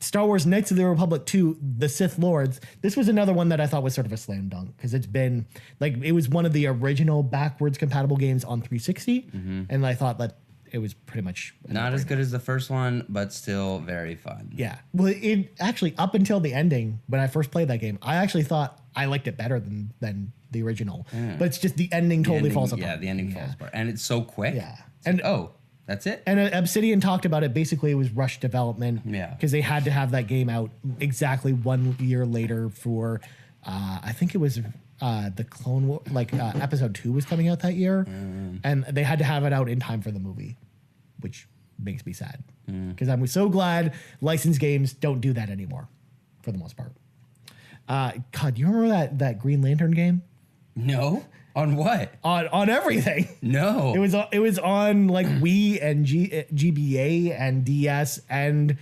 Star Wars Knights of the Republic 2, The Sith Lords. This was another one that I thought was sort of a slam dunk because it's been like it was one of the original backwards compatible games on 360, and I thought that it was pretty much not as good as the first one, but still very fun. Yeah. Well, it actually up until the ending when I first played that game, I actually thought I liked it better than the original. But it's just the ending totally falls apart. Yeah, the ending falls apart, and it's so quick. Yeah, and that's it. And Obsidian talked about it. Basically, it was rushed development. Yeah. Because they had to have that game out exactly 1 year later for, I think it was the Clone War, episode 2 was coming out that year. And they had to have it out in time for the movie, which makes me sad. Because I'm so glad licensed games don't do that anymore, for the most part. God, do you remember that Green Lantern game? No. On what? On everything. No. It was on like Wii and GBA and DS and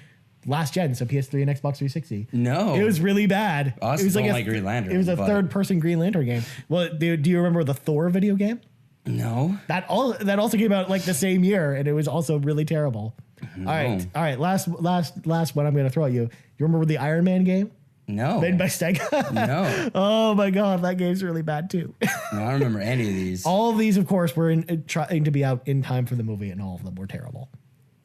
last gen, so PS3 and Xbox 360. No. It was really bad. Us it was don't like Green Lantern. It was a third-person Green Lantern game. Well, do you remember the Thor video game? No. That also came out like the same year, and it was also really terrible. No. All right. Last one I'm going to throw at you. You remember the Iron Man game? No. Made by Sega? No. Oh my God, that game's really bad too. No, I don't remember any of these. All of these, of course, were trying to be out in time for the movie, and all of them were terrible.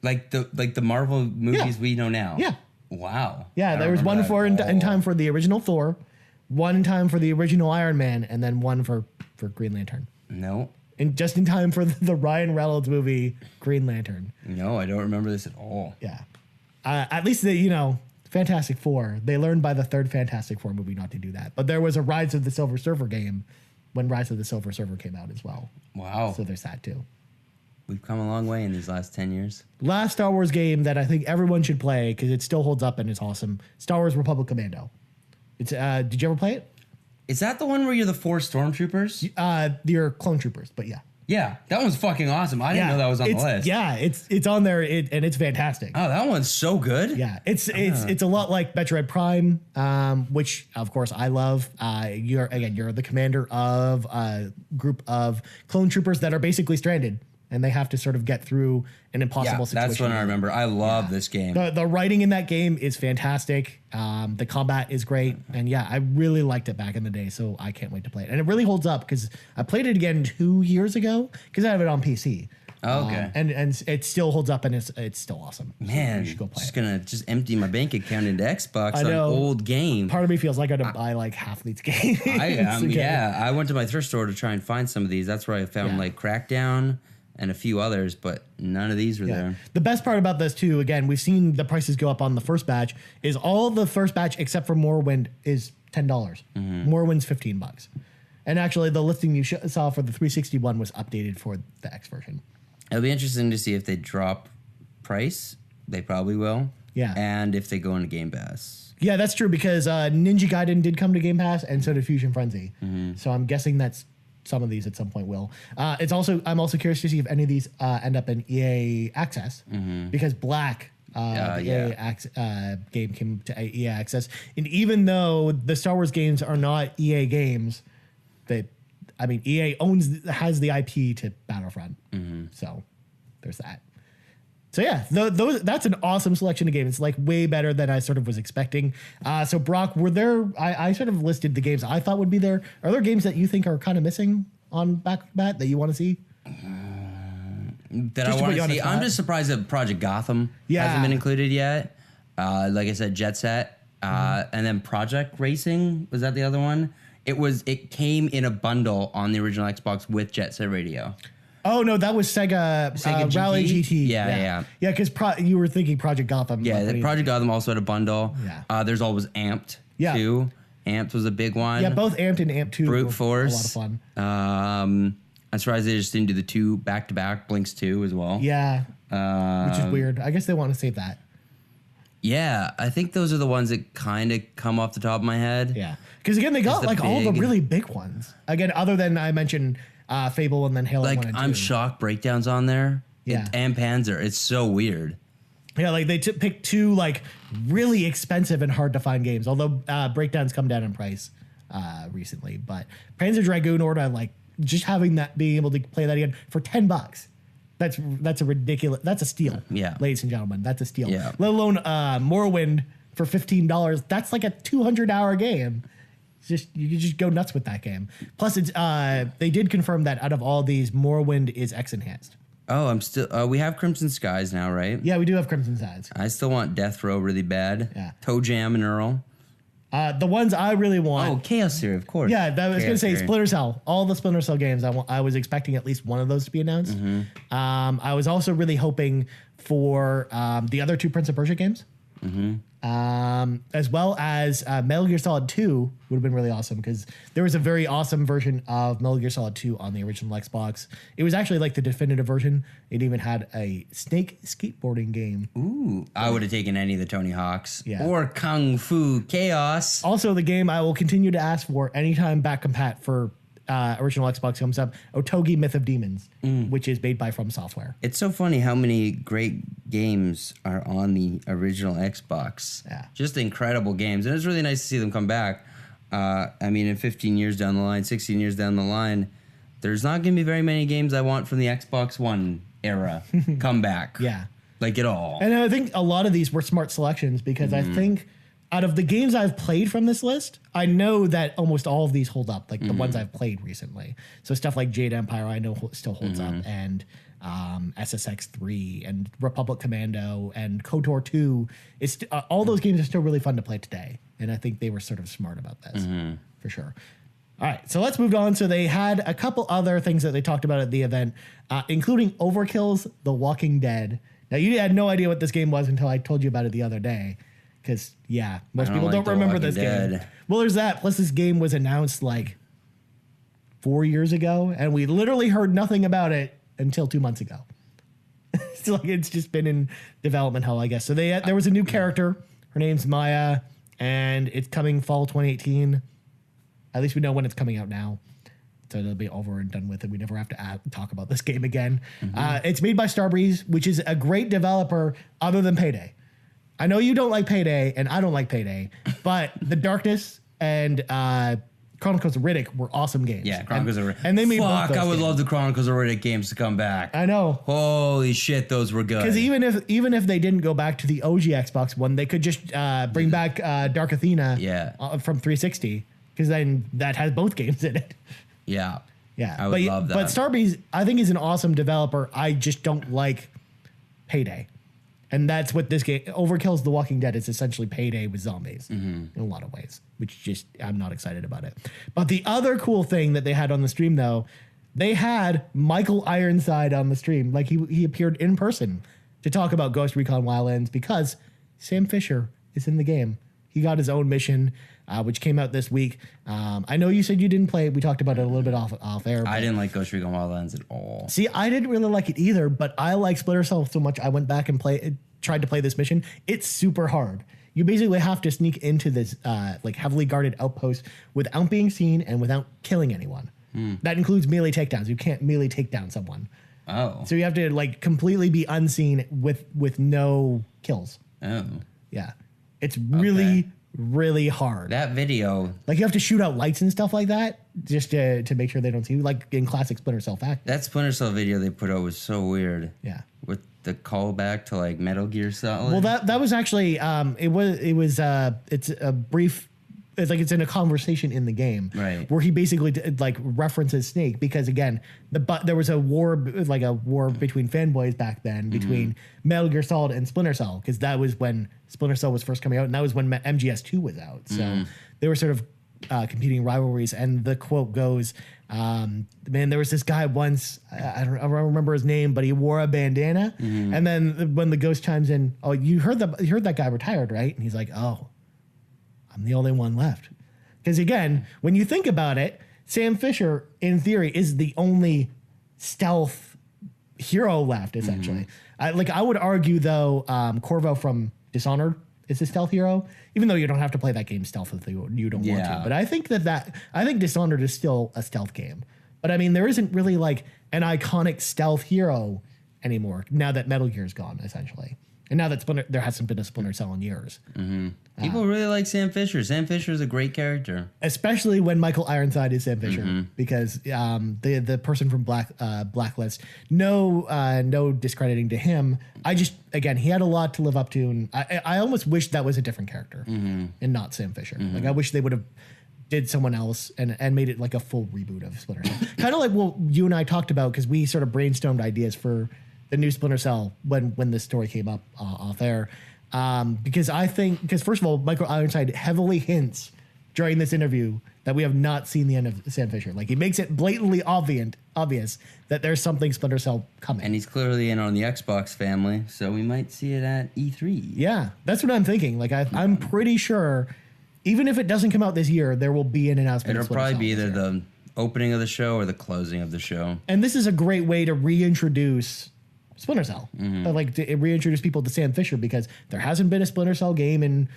Like the Marvel movies we know now. Yeah. Wow. Yeah, there was one in time for the original Thor, one in time for the original Iron Man, and then one for Green Lantern. No. And just in time for the Ryan Reynolds movie Green Lantern. No, I don't remember this at all. Yeah. At least Fantastic Four, they learned by the third Fantastic Four movie not to do that. But there was a Rise of the Silver Surfer game when Rise of the Silver Surfer came out as well. Wow. So there's that too. We've come a long way in these last 10 years. Last Star Wars game that I think everyone should play because it still holds up and it's awesome. Star Wars Republic Commando. It's did you ever play it? Is that the one where you're the 4 stormtroopers? You're clone troopers, but yeah. Yeah, that one's fucking awesome. I didn't know that was on the list. Yeah, it's on there and it's fantastic. Oh, that one's so good. Yeah, it's a lot like Metroid Prime, which of course I love. You're the commander of a group of clone troopers that are basically stranded, and they have to sort of get through an impossible situation. That's what I remember. I love this game. The writing in that game is fantastic. The combat is great, and yeah, I really liked it back in the day. So I can't wait to play it, and it really holds up because I played it again 2 years ago because I have it on PC. Oh, okay. And it still holds up, and it's still awesome. Man, you should go play just it. gonna empty my bank account into Xbox I on know. old game. Part of me feels like I don't buy like half these games. Yeah, I went to my thrift store to try and find some of these. That's where I found like Crackdown and a few others, but none of these were there. The best part about this too, again, we've seen the prices go up on the first batch, is all the first batch except for Morrowind is $10. Morrowind's $15. And actually the listing you saw for the 360 one was updated for the X version. It'll be interesting to see if they drop price. They probably will. Yeah. And if they go into Game Pass. Yeah, that's true because Ninja Gaiden did come to Game Pass and so did Fusion Frenzy. So I'm guessing that's some of these at some point will. I'm also curious to see if any of these end up in EA Access because Black, EA game came to EA Access, and even though the Star Wars games are not EA games, EA has the IP to Battlefront, so there's that. So yeah, that's an awesome selection of games. It's like way better than I sort of was expecting. So Brock, were there? I sort of listed the games I thought would be there. Are there games that you think are kind of missing on Bat that you want to see? That I want to see. I'm just surprised that Project Gotham hasn't been included yet. Like I said, Jet Set, and then Project Racing, was that the other one? It came in a bundle on the original Xbox with Jet Set Radio. Oh no, that was Sega GT? Rally GT. Yeah. Because you were thinking Project Gotham. Yeah, Project Gotham also had a bundle. Yeah. There's always Amped too. Amped was a big one. Yeah, both Amped and Amped 2 Brute were Force. a lot of fun. I'm surprised they just didn't do the 2 back-to-back, Blinks 2 as well. Yeah, which is weird. I guess they want to save that. Yeah, I think those are the ones that kind of come off the top of my head. Yeah, because again, they got like all the really big ones. Again, other than I mentioned Fable and then Halo 1 and 2. I'm shocked Breakdown's on there. Yeah. And Panzer. It's so weird. Yeah, like they picked 2 like really expensive and hard to find games. Although Breakdown's come down in price recently, but Panzer Dragoon Orta, like just having that, being able to play that again for $10. That's a ridiculous. That's a steal. Yeah, ladies and gentlemen, that's a steal. Yeah. Let alone Morrowind for $15. That's like a 200-hour game. It's just you can just go nuts with that game. Plus, it's they did confirm that out of all these, Morrowind is X enhanced. Oh, I'm still. We have Crimson Skies now, right? Yeah, we do have Crimson Skies. I still want Death Row really bad. Yeah. Toe Jam and Earl. The ones I really want. Oh, Chaos Theory, of course. Yeah, I was going to say Theory. Splinter Cell. All the Splinter Cell games, I was expecting at least one of those to be announced. I was also really hoping for the other two Prince of Persia games. As well as Metal Gear Solid 2 would have been really awesome because there was a very awesome version of Metal Gear Solid 2 on the original Xbox. It was actually like the definitive version. It even had a snake skateboarding game. Ooh, I would have taken any of the Tony Hawks. Yeah. Or Kung Fu Chaos. Also, the game I will continue to ask for anytime back compat for original Xbox comes up, Otogi Myth of Demons, which is made by From Software. It's so funny how many great games are on the original Xbox. Yeah. Just incredible games. And it's really nice to see them come back. I mean, in 15 years down the line, 16 years down the line, there's not going to be very many games I want from the Xbox One era come back. Yeah. Like at all. And I think a lot of these were smart selections because I think out of the games I've played from this list, I know that almost all of these hold up, like the ones I've played recently. So stuff like Jade Empire, I know still holds up, and SSX 3 and Republic Commando and KOTOR 2. All those games are still really fun to play today. And I think they were sort of smart about this for sure. All right, so let's move on. So they had a couple other things that they talked about at the event, including Overkill's The Walking Dead. Now, you had no idea what this game was until I told you about it the other day. Because, yeah, most people don't remember this game. Well, there's that. Plus, this game was announced like 4 years ago, and we literally heard nothing about it until 2 months ago. So, like, it's just been in development hell, I guess. So there was a new character. Her name's Maya, and it's coming fall 2018. At least we know when it's coming out now. So it'll be over and done with, and we never have to talk about this game again. It's made by Starbreeze, which is a great developer other than Payday. I know you don't like Payday, and I don't like Payday, but The Darkness and Chronicles of Riddick were awesome games. Yeah, Chronicles of Riddick. And they made both Fuck, those I would games. love the Chronicles of Riddick games to come back. I know. Holy shit, those were good. Because even if they didn't go back to the OG Xbox one, they could just bring back Dark Athena from 360, because then that has both games in it. Yeah. Yeah. I would love that. But Starbreeze, I think, is an awesome developer. I just don't like Payday. And that's what this game, Overkill's The Walking Dead, is essentially Payday with zombies in a lot of ways, which just, I'm not excited about it. But the other cool thing that they had on the stream, though, they had Michael Ironside on the stream. Like, he appeared in person to talk about Ghost Recon Wildlands because Sam Fisher is in the game. He got his own mission, which came out this week. I know you said you didn't play it. We talked about it a little bit off air. I didn't like Ghost Recon Wildlands at all. See, I didn't really like it either, but I like Splinter Cell so much I went back and tried to play this mission. It's super hard. You basically have to sneak into this like heavily guarded outpost without being seen and without killing anyone. That includes melee takedowns. You can't melee take down someone. Oh. So you have to like completely be unseen with no kills. Oh. Yeah. It's really, really hard. That video. Like you have to shoot out lights and stuff like that just to make sure they don't see you, like in classic Splinter Cell fact. That Splinter Cell video they put out was so weird. Yeah. With the callback to like Metal Gear Solid. Well, that was actually it's a brief. It's like it's in a conversation in the game, right? Where he basically like references Snake because again, there was a war between fanboys back then between Metal Gear Solid and Splinter Cell because that was when Splinter Cell was first coming out and that was when MGS2 was out. So they were sort of competing rivalries. And the quote goes, "Man, there was this guy once. I don't remember his name, but he wore a bandana. And then when the ghost chimes in, oh, you heard that guy retired, right? And he's like, oh." I'm the only one left. Because again, when you think about it, Sam Fisher, in theory, is the only stealth hero left, essentially. I would argue, though, Corvo from Dishonored is a stealth hero, even though you don't have to play that game stealth if you don't want to. But I think I think Dishonored is still a stealth game. But I mean, there isn't really like an iconic stealth hero anymore now that Metal Gear's gone, essentially. And now that there hasn't been a Splinter Cell in years. People really like Sam Fisher. Sam Fisher is a great character. Especially when Michael Ironside is Sam Fisher. Because the person from Blacklist, no discrediting to him. Again, he had a lot to live up to. And I almost wish that was a different character and not Sam Fisher. Like, I wish they would have did someone else and made it like a full reboot of Splinter Cell. Kind of like what you and I talked about, because we sort of brainstormed ideas for the new Splinter Cell when this story came up off air. Because first of all, Michael Ironside heavily hints during this interview that we have not seen the end of Sam Fisher. Like, he makes it blatantly obvious that there's something Splinter Cell coming. And he's clearly in on the Xbox family, so we might see it at E3. Yeah, that's what I'm thinking. Like, I'm pretty sure, even if it doesn't come out this year, there will be an announcement. It'll probably be either the opening of the show or the closing of the show. And this is a great way to reintroduce Splinter Cell, like to reintroduce people to Sam Fisher, because there hasn't been a Splinter Cell game in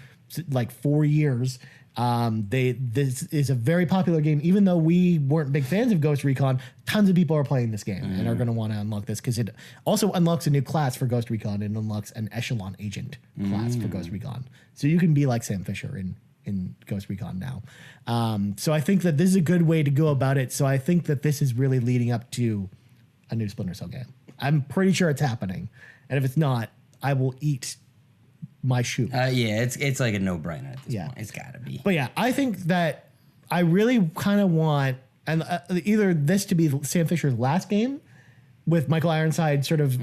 like 4 years. This is a very popular game, even though we weren't big fans of Ghost Recon. Tons of people are playing this game and are going to want to unlock this, because it also unlocks a new class for Ghost Recon and unlocks an Echelon Agent class for Ghost Recon. So you can be like Sam Fisher in Ghost Recon now. So I think that this is a good way to go about it. So I think that this is really leading up to a new Splinter Cell game. I'm pretty sure it's happening. And if it's not, I will eat my shoe. Yeah, it's like a no-brainer at this point. It's got to be. But yeah, I think that I really kind of want either this to be Sam Fisher's last game with Michael Ironside sort of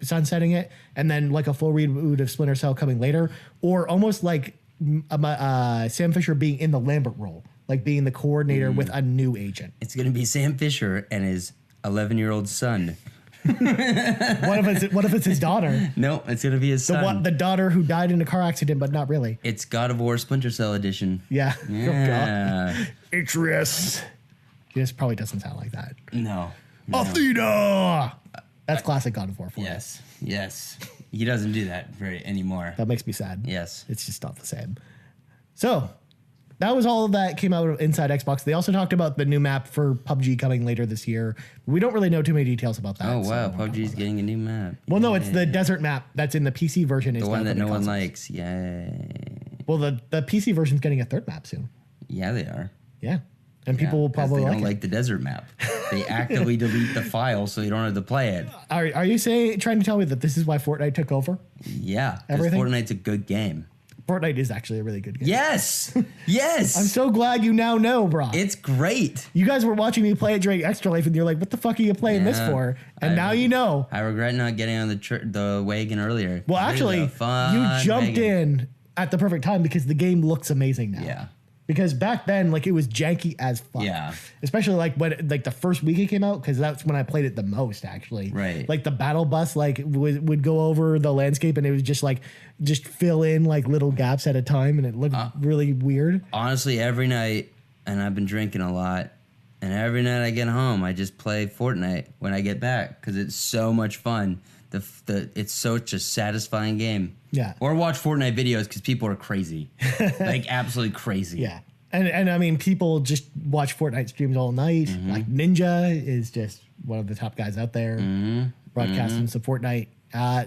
sunsetting it, and then like a full reboot of Splinter Cell coming later, or almost like Sam Fisher being in the Lambert role, like being the coordinator with a new agent. It's going to be Sam Fisher and his 11-year-old son. What if it's his daughter? No, it's going to be his son. The daughter who died in a car accident, but not really. It's God of War Splinter Cell edition. Yeah. Yeah. Oh, God. Atreus. This probably doesn't sound like that. No. Athena! That's classic God of War for Yes. He doesn't do that anymore. That makes me sad. Yes. It's just not the same. So, that was all that came out of Inside Xbox. They also talked about the new map for PUBG coming later this year. We don't really know too many details about that. Oh, wow. PUBG's getting a new map. Well, no, it's the desert map that's in the PC version. The one that no one likes. Yay. Well, the PC version's getting a third map soon. Yeah, they are. Yeah. And people will probably they don't like the desert map. They actively delete the file so you don't have to play it. Are you trying to tell me that this is why Fortnite took over? Yeah, because Fortnite's a good game. Fortnite is actually a really good game. Yes. Yes. I'm so glad you now know, bro. It's great. You guys were watching me play it during Extra Life, and you're like, what the fuck are you playing this for? And now you know. I regret not getting on the wagon earlier. Well, actually, you jumped in at the perfect time because the game looks amazing now. Yeah. Because back then, like, it was janky as fuck. Yeah. Especially like when the first week it came out, because that's when I played it the most, actually. Right. Like the battle bus would go over the landscape, and it was just fill in like little gaps at a time, and it looked really weird. Honestly, every night, and I've been drinking a lot, and every night I get home, I just play Fortnite when I get back because it's so much fun. It's such a satisfying game. Yeah. Or watch Fortnite videos because people are crazy, like absolutely crazy. Yeah. And I mean, people just watch Fortnite streams all night. Like Ninja is just one of the top guys out there broadcasting some Fortnite.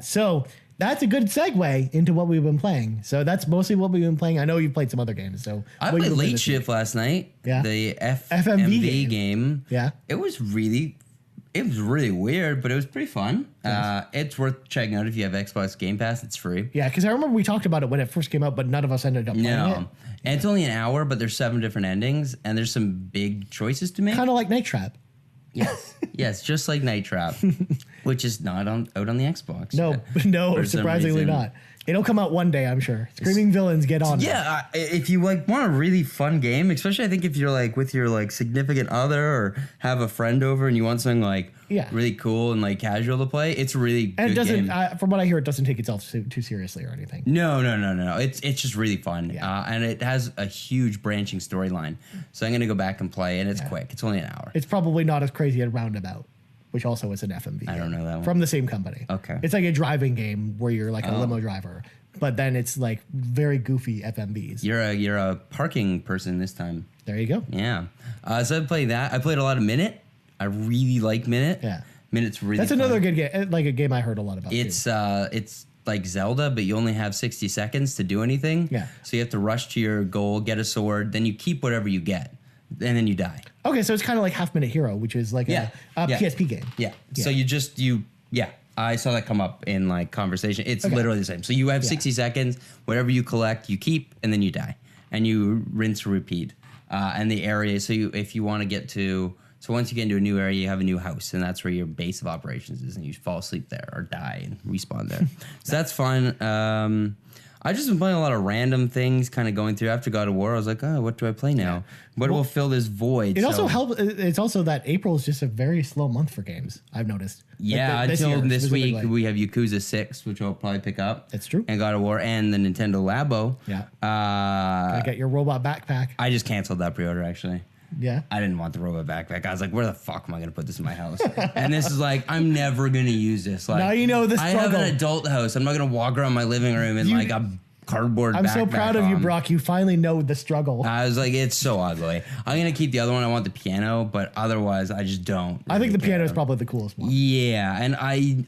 So that's a good segue into what we've been playing. So that's mostly what we've been playing. I know you've played some other games. So I played Late Shift last night. Yeah. The FMV game. Yeah. It was really weird, but it was pretty fun. Nice. It's worth checking out if you have Xbox Game Pass. It's free. Yeah, because I remember we talked about it when it first came out, but none of us ended up playing it. And it's only an hour, but there's 7 different endings, and there's some big choices to make. Kind of like Night Trap. Yes. Yes, just like Night Trap, which is not out on the Xbox. No, surprisingly not. It'll come out one day, I'm sure. Screaming Villains, get on. Yeah, if you want a really fun game, especially I think if you're with your significant other or have a friend over and you want something really cool and casual to play, it's a really good game. From what I hear, it doesn't take itself too seriously or anything. No. It's just really fun, and it has a huge branching storyline. So I'm gonna go back and play, and it's quick. It's only an hour. It's probably not as crazy as Roundabout, which also is an FMV. I don't know that one. From the same company. Okay. It's like a driving game where you're a limo driver, but then it's very goofy FMVs. You're a parking person this time. There you go. Yeah. So I played that. I played a lot of Minute. I really like Minute. Yeah. Minute's really That's fun. another good game, like a game I heard a lot about. It's like Zelda, but you only have 60 seconds to do anything. Yeah. So you have to rush to your goal, get a sword, then you keep whatever you get, and then you die. Okay, so it's kind of like Half Minute Hero, which is like a PSP game. Yeah. So I saw that come up in like conversation. It's literally the same. So you have 60 seconds. Whatever you collect, you keep, and then you die, and you rinse and repeat. And the area. So if you want to get to, so once you get into a new area, you have a new house, and that's where your base of operations is, and you fall asleep there or die and respawn there. So that's fun. I just been playing a lot of random things, kind of going through. After God of War, I was like, oh, what do I play now? What will fill this void? It also helps. It's also that April is just a very slow month for games, I've noticed. Yeah, like until year, this week, we have Yakuza 6, which I'll probably pick up. That's true. And God of War and the Nintendo Labo. Yeah. Gotta get your robot backpack. I just canceled that pre-order, actually. Yeah. I didn't want the robot backpack. I was like, where the fuck am I going to put this in my house? And this is like, I'm never going to use this. Like, now you know the struggle. I have an adult house. I'm not going to walk around my living room in like a cardboard I'm so proud of you, on. Brock. You finally know the struggle. I was like, it's so ugly. I'm going to keep the other one. I want the piano, but otherwise, I just don't. Really I think the piano is probably the coolest one. Yeah, and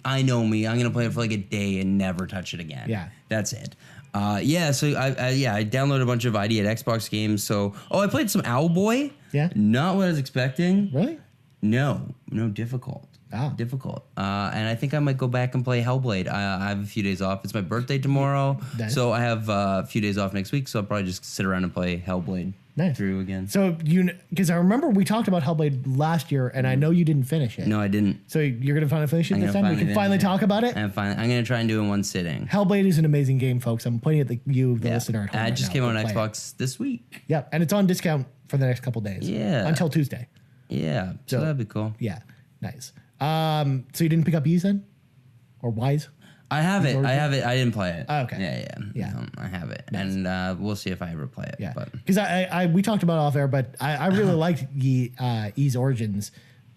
I know me. I'm going to play it for like a day and never touch it again. Yeah. That's it. So I downloaded a bunch of ID at Xbox games. So, I played some Owlboy. Yeah. Not what I was expecting. Really? No, difficult. Oh. Difficult. And I think I might go back and play Hellblade. I have a few days off. It's my birthday tomorrow. Nice. So I have a few days off next week. So I'll probably just sit around and play Hellblade through again. So because I remember we talked about Hellblade last year, and I know you didn't finish it. No, I didn't. So you're gonna finally finish it this time. We can finally talk about it. I'm going to try and do it in one sitting. Hellblade is an amazing game, folks. I'm pointing at the listener at home. It just came out on Xbox this week. Yeah, and it's on discount for the next couple days. Yeah. Until Tuesday. Yeah. So that'd be cool. Yeah. Nice. So you didn't pick up Ys then? Or Wise? I have it. I didn't play it. Oh, okay. Yeah. I have it. Nice. And we'll see if I ever play it. Yeah. Because we talked about it off air, but I really liked Ys Origins,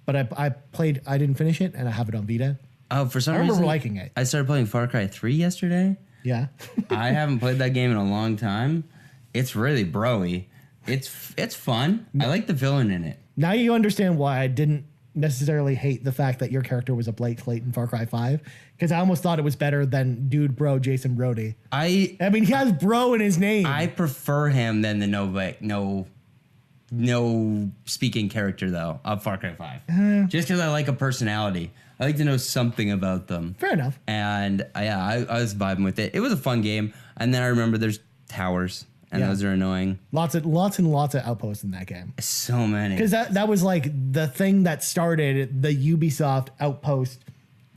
but I didn't finish it, and I have it on Vita. Oh, for some reason. I remember liking it. I started playing Far Cry 3 yesterday. Yeah. I haven't played that game in a long time. It's really bro-y. It's fun. I like the villain in it. Now you understand why I didn't necessarily hate the fact that your character was a Blake Slate in Far Cry 5, because I almost thought it was better than dude bro Jason Brody. I mean, he has bro in his name. I prefer him than the no speaking character though of Far Cry 5. Just because I like a personality. I like to know something about them. Fair enough. And I was vibing with it. It was a fun game. And then I remember there's towers. And those are annoying. Lots and lots of outposts in that game. So many. Because that was like the thing that started the Ubisoft outpost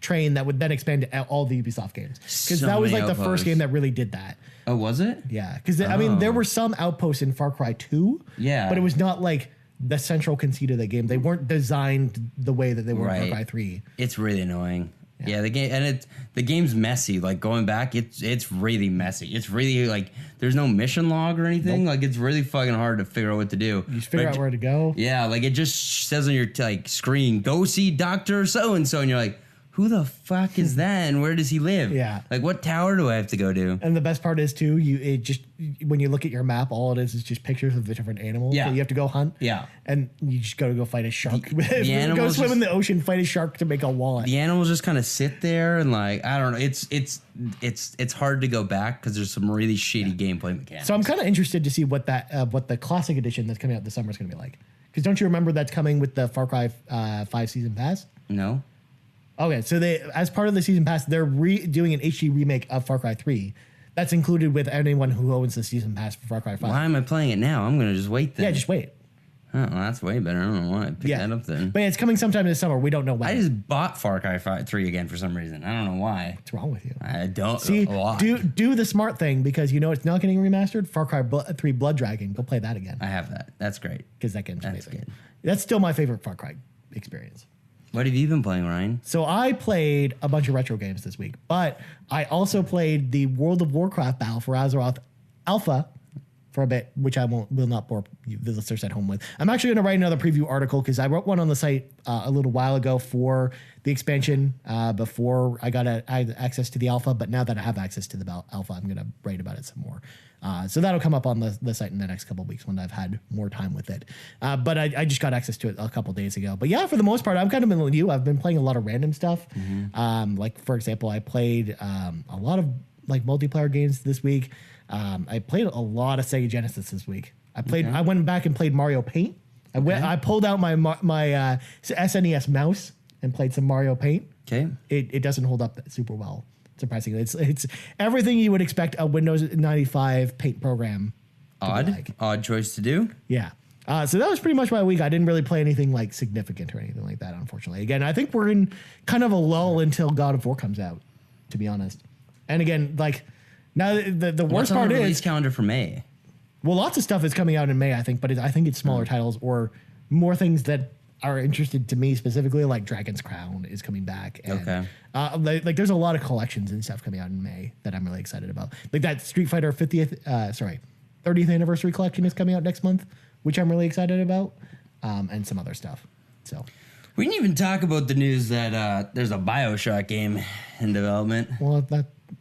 train that would then expand to all the Ubisoft games. Because that was like the first game that really did that. Oh, was it? Yeah. Because I mean, there were some outposts in Far Cry 2. Yeah. But it was not like the central conceit of the game. They weren't designed the way that they were in Far Cry 3. It's really annoying. Yeah, the game, and the game's messy. Like going back, it's really messy. It's really like there's no mission log or anything. Nope. Like it's really fucking hard to figure out what to do. You just figure out where to go. Yeah, like it just says on your screen, "Go see Doctor So and So," and you're like, "Who the fuck is that? And where does he live?" Yeah, like what tower do I have to go to? And the best part is too, when you look at your map, all it is just pictures of the different animals that you have to go hunt. Yeah, and you just got to go fight a shark. The animals go swim in the ocean, fight a shark to make a wallet. The animals just kind of sit there and like I don't know. It's hard to go back because there's some really shitty gameplay mechanics. So I'm kind of interested to see what the classic edition that's coming out this summer is going to be like. Because don't you remember that's coming with the Far Cry 5 season pass? No. Okay, so as part of the season pass, they're doing an HD remake of Far Cry 3. That's included with anyone who owns the season pass for Far Cry 5. Why am I playing it now? I'm going to just wait then. Yeah, just wait. Oh, well, that's way better. I don't know why I picked that up then. But it's coming sometime this summer. We don't know when. I just bought Far Cry 3 again for some reason. I don't know why. What's wrong with you? I don't. See, do the smart thing because you know it's not getting remastered. Far Cry 3 Blood Dragon. Go play that again. I have that. That's great. Because that game's amazing. Good. That's still my favorite Far Cry experience. What have you been playing, Ryan? So I played a bunch of retro games this week, but I also played the World of Warcraft Battle for Azeroth Alpha for a bit, which I will not bore the listeners at home with. I'm actually going to write another preview article because I wrote one on the site a little while ago for the expansion before I had access to the alpha. But now that I have access to the alpha, I'm going to write about it some more. So that'll come up on the site in the next couple of weeks when I've had more time with it. But I just got access to it a couple of days ago. But yeah, for the most part, I've kind of been with you. I've been playing a lot of random stuff. Like, for example, I played a lot of like multiplayer games this week. I played a lot of Sega Genesis this week. I went back and played Mario Paint. I pulled out my SNES mouse and played some Mario Paint. Okay. It doesn't hold up super well, surprisingly. It's everything you would expect a Windows 95 Paint program to be like. Odd choice to do. Yeah. So that was pretty much my week. I didn't really play anything like significant or anything like that, unfortunately. Again, I think we're in kind of a lull until God of War comes out, to be honest. And again, like, now the worst part is release calendar for May. Well, lots of stuff is coming out in May, I think, but I think it's smaller titles or more things that are interested to me specifically, like Dragon's Crown is coming back. And, like there's a lot of collections and stuff coming out in May that I'm really excited about. Like that Street Fighter 30th anniversary collection is coming out next month, which I'm really excited about, and some other stuff. So we didn't even talk about the news that there's a BioShock game in development. Well,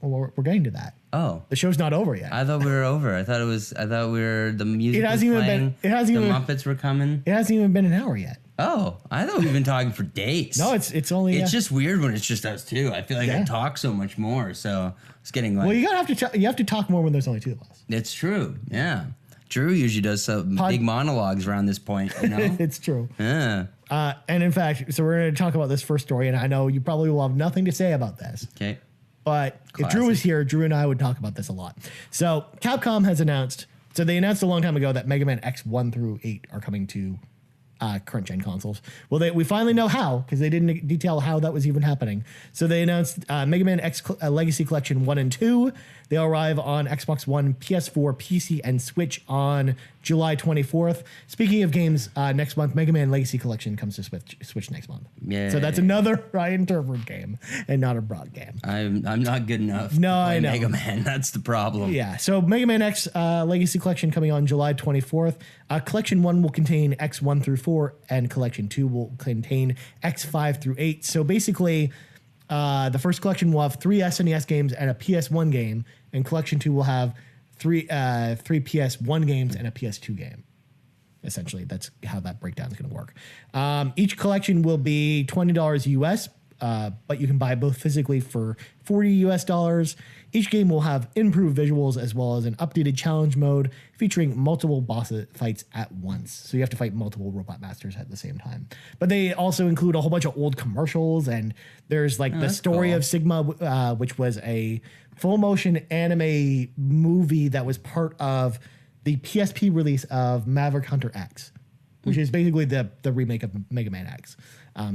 we're getting to that. Oh, the show's not over yet. I thought we were over. I thought we were the music. It hasn't even been. It hasn't the even. Muppets were coming. It hasn't even been an hour yet. Oh, I thought we've been talking for days. No, it's only. It's just weird when it's just us two. I feel like I talk so much more, so it's getting like. Well, you have to talk more when there's only two of us. It's true. Yeah, Drew usually does some big monologues around this point. You know, it's true. Yeah. And in fact, so we're going to talk about this first story, and I know you probably will have nothing to say about this. Okay. But if Drew was here, Drew and I would talk about this a lot. So Capcom has announced, they announced a long time ago that Mega Man X 1 through 8 are coming to current gen consoles. Well, we finally know how, because they didn't detail how that was even happening. So they announced Mega Man X Legacy Collection 1 and 2. They'll arrive on Xbox One, PS4, PC, and Switch on July 24th. Speaking of games, next month, Mega Man Legacy Collection comes to Switch next month. Yeah. So that's another Ryan Turford game and not a Broad game. I'm not good enough to play Mega Man. That's the problem. Yeah. So Mega Man X Legacy Collection coming on July 24th. Collection 1 will contain X 1 through 4, and Collection 2 will contain X 5 through 8. So basically, the first collection will have 3 SNES games and a PS1 game, and Collection 2 will have three PS1 games and a PS2 game. Essentially, that's how that breakdown is going to work. Each collection will be $20 US, but you can buy both physically for $40 US. Each game will have improved visuals as well as an updated challenge mode featuring multiple boss fights at once. So you have to fight multiple robot masters at the same time. But they also include a whole bunch of old commercials, and there's like the story of Sigma, which was a full motion anime movie that was part of the PSP release of Maverick Hunter X, which is basically the remake of Mega Man X.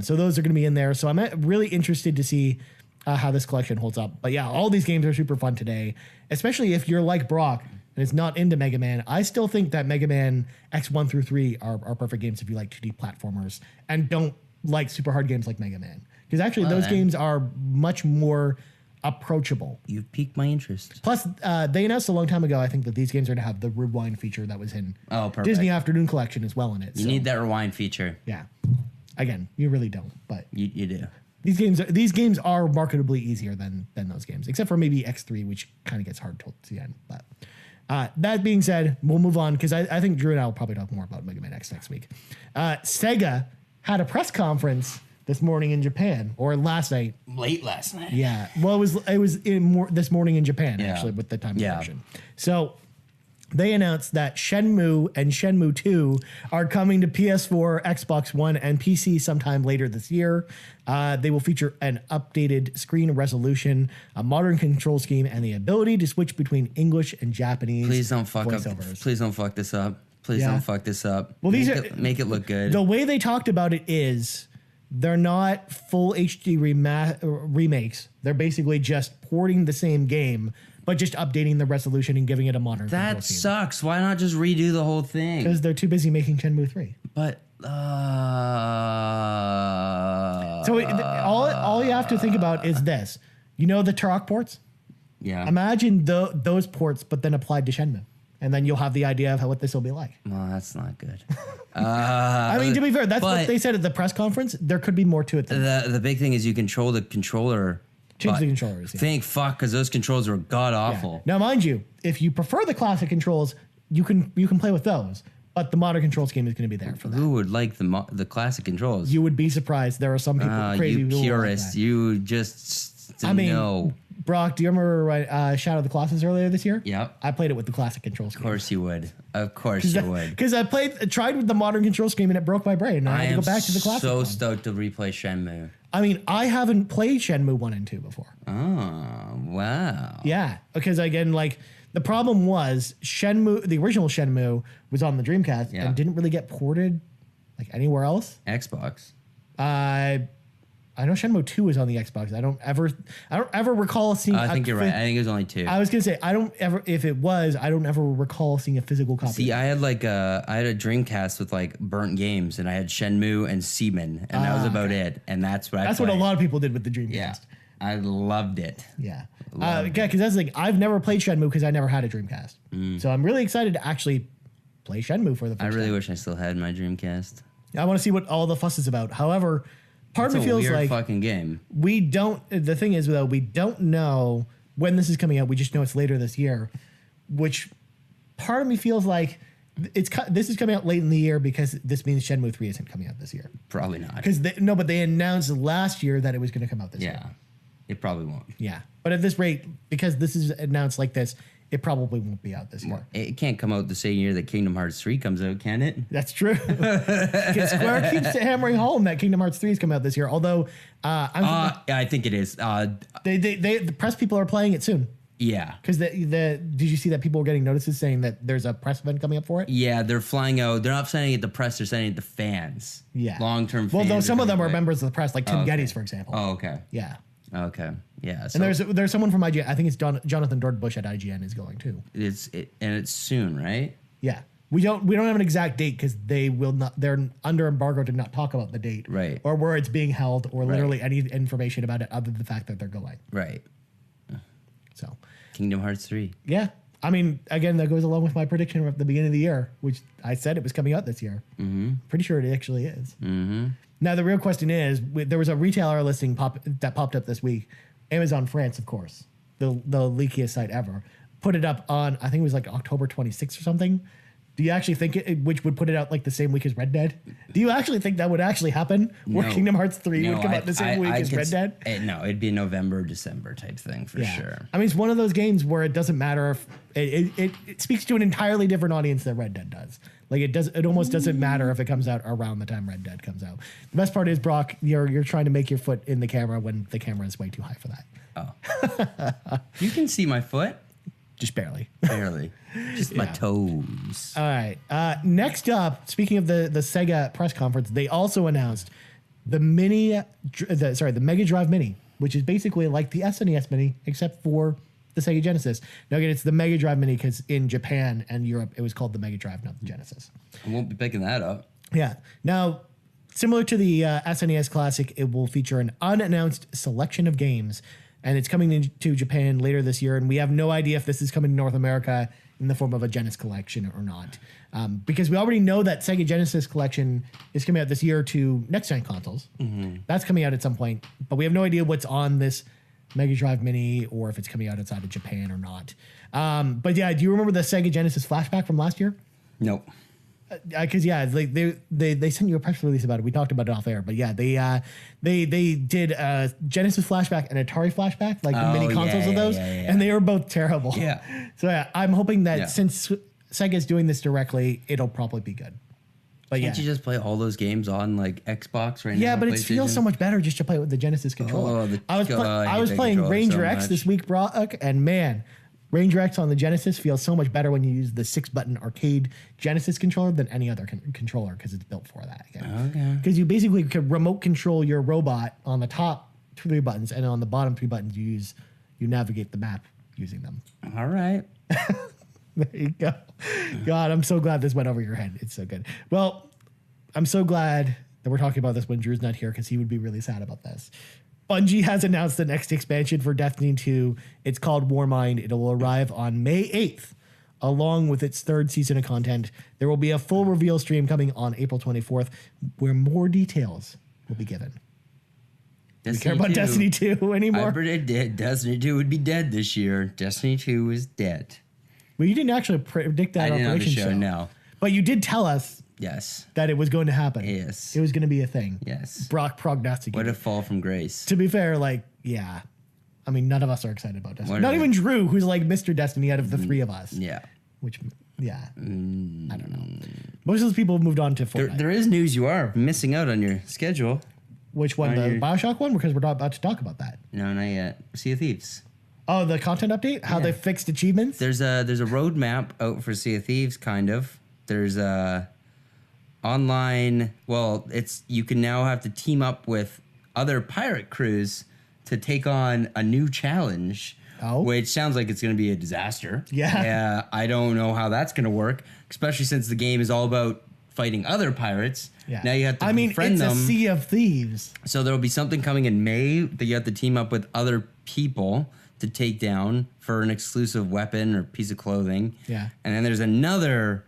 So those are going to be in there. So I'm really interested to see how this collection holds up. But yeah, all these games are super fun today, especially if you're like Brock and is not into Mega Man. I still think that Mega Man X 1 through 3 are perfect games if you like 2D platformers and don't like super hard games like Mega Man. Because actually those games are much more approachable. You've piqued my interest. Plus, they announced a long time ago, I think, that these games are going to have the rewind feature that was in Disney Afternoon Collection as well in it. You need that rewind feature. Yeah. Again, you really don't, but you do. These games are marketably easier than those games, except for maybe X3, which kind of gets hard to the end. But that being said, we'll move on because I think Drew and I will probably talk more about Mega Man X next week. Sega had a press conference this morning in Japan, or last night. Late last night. Yeah. Well, it was this morning in Japan, actually, with the time version. So they announced that Shenmue and Shenmue 2 are coming to PS4, Xbox One, and PC sometime later this year. They will feature an updated screen resolution, a modern control scheme, and the ability to switch between English and Japanese. Please don't fuck voiceovers. Please don't fuck this up. Please don't fuck this up. Well, make it look good. The way they talked about it is they're not full HD remakes. They're basically just porting the same game, but just updating the resolution and giving it a modern control scheme. That sucks. Why not just redo the whole thing? Because they're too busy making Shenmue 3. But so all you have to think about is this. You know the Turok ports? Yeah. Imagine those ports, but then applied to Shenmue. and then you'll have the idea of what this will be like. Well, that's not good. I mean, to be fair, that's what they said at the press conference. There could be more to it than the big thing is you control the controller. change the controllers. Yeah. Thank fuck, because those controls were god awful. Yeah. Now, mind you, if you prefer the classic controls, you can play with those. But the modern control scheme is going to be there for that. Who would like the classic controls? You would be surprised. There are some people crazy. You people purists. like that. You just know. Brock, do you remember Shadow of the Colossus earlier this year? Yep. I played it with the classic control scheme. Of course you would. Of course you would. Because I tried with the modern control scheme and it broke my brain. And I had to go back to the classic so one. stoked to replay Shenmue. I mean, I haven't played Shenmue 1 and 2 before. Oh, wow. Yeah, because again, like the problem was Shenmue, the original Shenmue was on the Dreamcast and didn't really get ported like anywhere else. Xbox. I know Shenmue 2 is on the Xbox. I don't ever recall seeing. I think you're right. I think it was only 2. I was gonna say if it was, I don't ever recall seeing a physical copy. See, I had a Dreamcast with like burnt games, and I had Shenmue and Seaman, and that was about it. And that's what what a lot of people did with the Dreamcast. Yeah, I loved it. Yeah, because that's the thing. I've never played Shenmue because I never had a Dreamcast. So I'm really excited to actually play Shenmue for the first time. I really wish I still had my Dreamcast. I want to see what all the fuss is about. However, part of me feels like fucking game. We don't. The thing is, though, we don't know when this is coming out. We just know it's later this year, which part of me feels like this is coming out late in the year because this means Shenmue 3 isn't coming out this year. Probably not. But they announced last year that it was going to come out this year. Yeah, it probably won't. Yeah, but at this rate, because this is announced like this, it probably won't be out this year. It can't come out the same year that Kingdom Hearts 3 comes out, can it? That's true. Square keeps hammering home that Kingdom Hearts 3 is coming out this year. Although, I think it is. The press people are playing it soon. Yeah. Because did you see that people were getting notices saying that there's a press event coming up for it? Yeah, they're flying out. They're not sending it to press. They're sending it to fans. Yeah. Long-term fans. Well, though some of them are members of the press, like Tim Geddes, for example. Oh, okay. Yeah. Okay. Yeah. So and there's someone from IGN. I think it's Jonathan Dornbush at IGN is going too. It's soon, right? Yeah. We don't have an exact date because they're under embargo to not talk about the date, right, or where it's being held, or literally any information about it other than the fact that they're going. Right. So. Kingdom Hearts 3. Yeah. I mean, again, that goes along with my prediction at the beginning of the year, which I said it was coming out this year. Mm-hmm. Pretty sure it actually is. Mm-hmm. Now, the real question is, there was a retailer listing that popped up this week. Amazon France, of course, the leakiest site ever, put it up on, I think it was like October 26th or something. Do you actually think which would put it out like the same week as Red Dead? Do you actually think that would actually happen? Where Kingdom Hearts 3 would come out the same week as Red Dead? No, it'd be November, December type thing for sure. I mean, it's one of those games where it doesn't matter if it speaks to an entirely different audience than Red Dead does. Like it almost doesn't matter if it comes out around the time Red Dead comes out. The best part is, Brock, you're trying to make your foot in the camera when the camera is way too high for that. Oh. You can see my foot? Just barely. Barely. Just my toes. All right. Next up, speaking of the Sega press conference, they also announced the Mega Drive Mini, which is basically like the SNES Mini, except for the Sega Genesis. Now, again, it's the Mega Drive Mini because in Japan and Europe, it was called the Mega Drive, not the Genesis. I won't be picking that up. Yeah. Now, similar to the SNES Classic, it will feature an unannounced selection of games, and it's coming to Japan later this year, and we have no idea if this is coming to North America in the form of a Genesis collection or not. Because we already know that Sega Genesis collection is coming out this year to next-gen consoles. Mm-hmm. That's coming out at some point, but we have no idea what's on this Mega Drive Mini or if it's coming out outside of Japan or not. But yeah, do you remember the Sega Genesis flashback from last year? Nope. Because like they sent you a press release about it. We talked about it off air, but yeah, they did Genesis flashback and Atari flashback, like the mini consoles of those, and they were both terrible. Yeah. So yeah, I'm hoping that since Sega's doing this directly, it'll probably be good. But Can't you just play all those games on like Xbox right now? Yeah, but it feels so much better just to play with the Genesis controller. I was playing Ranger X this week, Brock, and man, Ranger X on the Genesis feels so much better when you use the 6-button arcade Genesis controller than any other controller because it's built for that. Okay. Because you basically could remote control your robot on the top 3 buttons, and on the bottom 3 buttons you navigate the map using them. All right. There you go. God, I'm so glad this went over your head. It's so good. Well, I'm so glad that we're talking about this when Drew's not here because he would be really sad about this. Bungie has announced the next expansion for Destiny 2. It's called Warmind. It will arrive on May 8th along with its third season of content. There will be a full reveal stream coming on April 24th where more details will be given. Do you care about Destiny 2 anymore? I predicted Destiny 2 would be dead this year. Destiny 2 is dead. Well, you didn't actually predict that I didn't on the show, so. no. But you did tell us yes that it was going to happen. Yes. It was going to be a thing. Yes. Brock prognosticated. What a fall from grace. To be fair, like, yeah. I mean, none of us are excited about Destiny. What Not is even Drew, who's like Mr. Destiny out of the three of us. Yeah. Which, yeah. I don't know. Most of those people have moved on to Fortnite. There is news you are missing out on your schedule. Which one? The Bioshock one? Because we're not about to talk about that. No, not yet. Sea of Thieves. Oh, the content update? How they fixed achievements? There's a roadmap out for Sea of Thieves, kind of. There's a online. Well, you can now have to team up with other pirate crews to take on a new challenge. Oh. Which sounds like it's going to be a disaster. Yeah. I don't know how that's going to work, especially since the game is all about fighting other pirates. Yeah. Now you have to befriend it's them. a Sea of Thieves. So there will be something coming in May that you have to team up with other people to take down for an exclusive weapon or piece of clothing. Yeah. And then there's another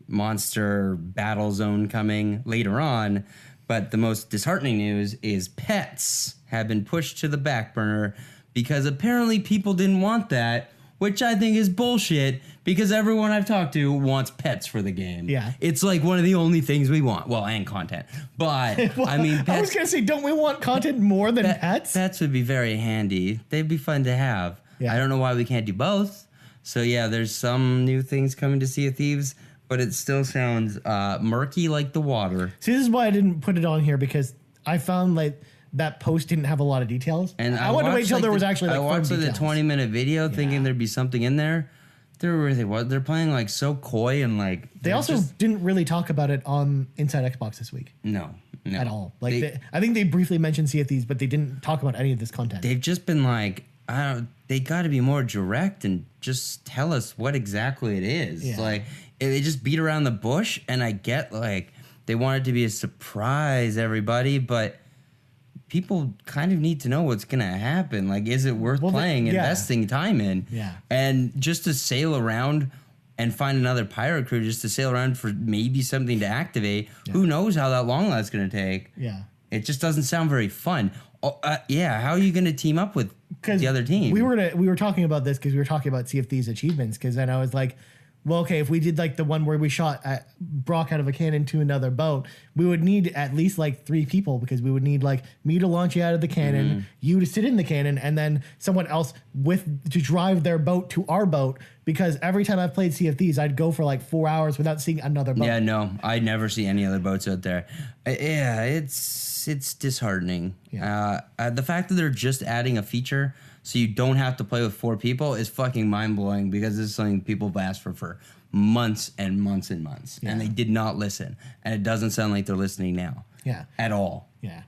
monster battle zone coming later on. But the most disheartening news is pets have been pushed to the back burner because apparently people didn't want that, which I think is bullshit because everyone I've talked to wants pets for the game. Yeah. It's like one of the only things we want. Well, and content. But, Well, I mean, pets, I was going to say, don't we want content more than pets? Pets would be very handy. They'd be fun to have. Yeah. I don't know why we can't do both. So, yeah, there's some new things coming to Sea of Thieves, but it still sounds murky like the water. See, this is why I didn't put it on here because I found like that post didn't have a lot of details. And I wanted to wait till there was actually like I watched the details. 20-minute video thinking there'd be something in there. There really was. They're playing like so coy and like They also didn't really talk about it on Inside Xbox this week no at all. Like I think they briefly mentioned Sea of Thieves, but they didn't talk about any of this content. They've just been like, they got to be more direct and just tell us what exactly it is. Yeah. Like they just beat around the bush, and I get like they want it to be a surprise, everybody, but people kind of need to know what's going to happen. Like, is it worth playing, investing time in? Yeah. And just to sail around and find another pirate crew, just to sail around for maybe something to activate. Yeah. Who knows how that long that's going to take? Yeah. It just doesn't sound very fun. How are you going to team up with the other team? We were talking about this because we were talking about Sea of Thieves achievements because then I was like, well, okay, if we did like the one where we shot at Brock out of a cannon to another boat, we would need at least like 3 people because we would need like me to launch you out of the cannon, you to sit in the cannon, and then someone else to drive their boat to our boat. Because every time I've played Sea of Thieves, I'd go for like 4 hours without seeing another boat. Yeah, no, I never see any other boats out there. It's disheartening. Yeah. The fact that they're just adding a feature so you don't have to play with 4 people is fucking mind-blowing because this is something people have asked for months and months and months. Yeah. And they did not listen. And it doesn't sound like they're listening now. Yeah. At all. Yeah.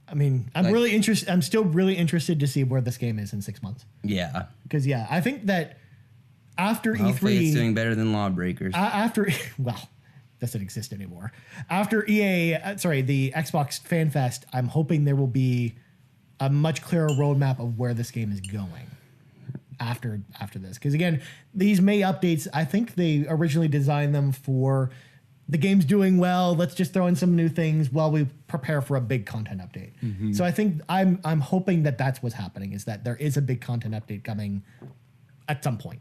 I mean, I'm really interested. I'm still really interested to see where this game is in 6 months. Yeah. Because, I think that after Hopefully E3... it's doing better than Lawbreakers. Well, doesn't exist anymore. After the Xbox Fan Fest, I'm hoping there will be a much clearer roadmap of where this game is going after this. Because again, these May updates, I think they originally designed them for the game's doing well. Let's just throw in some new things while we prepare for a big content update. Mm-hmm. So I think I'm hoping that that's what's happening, is that there is a big content update coming at some point.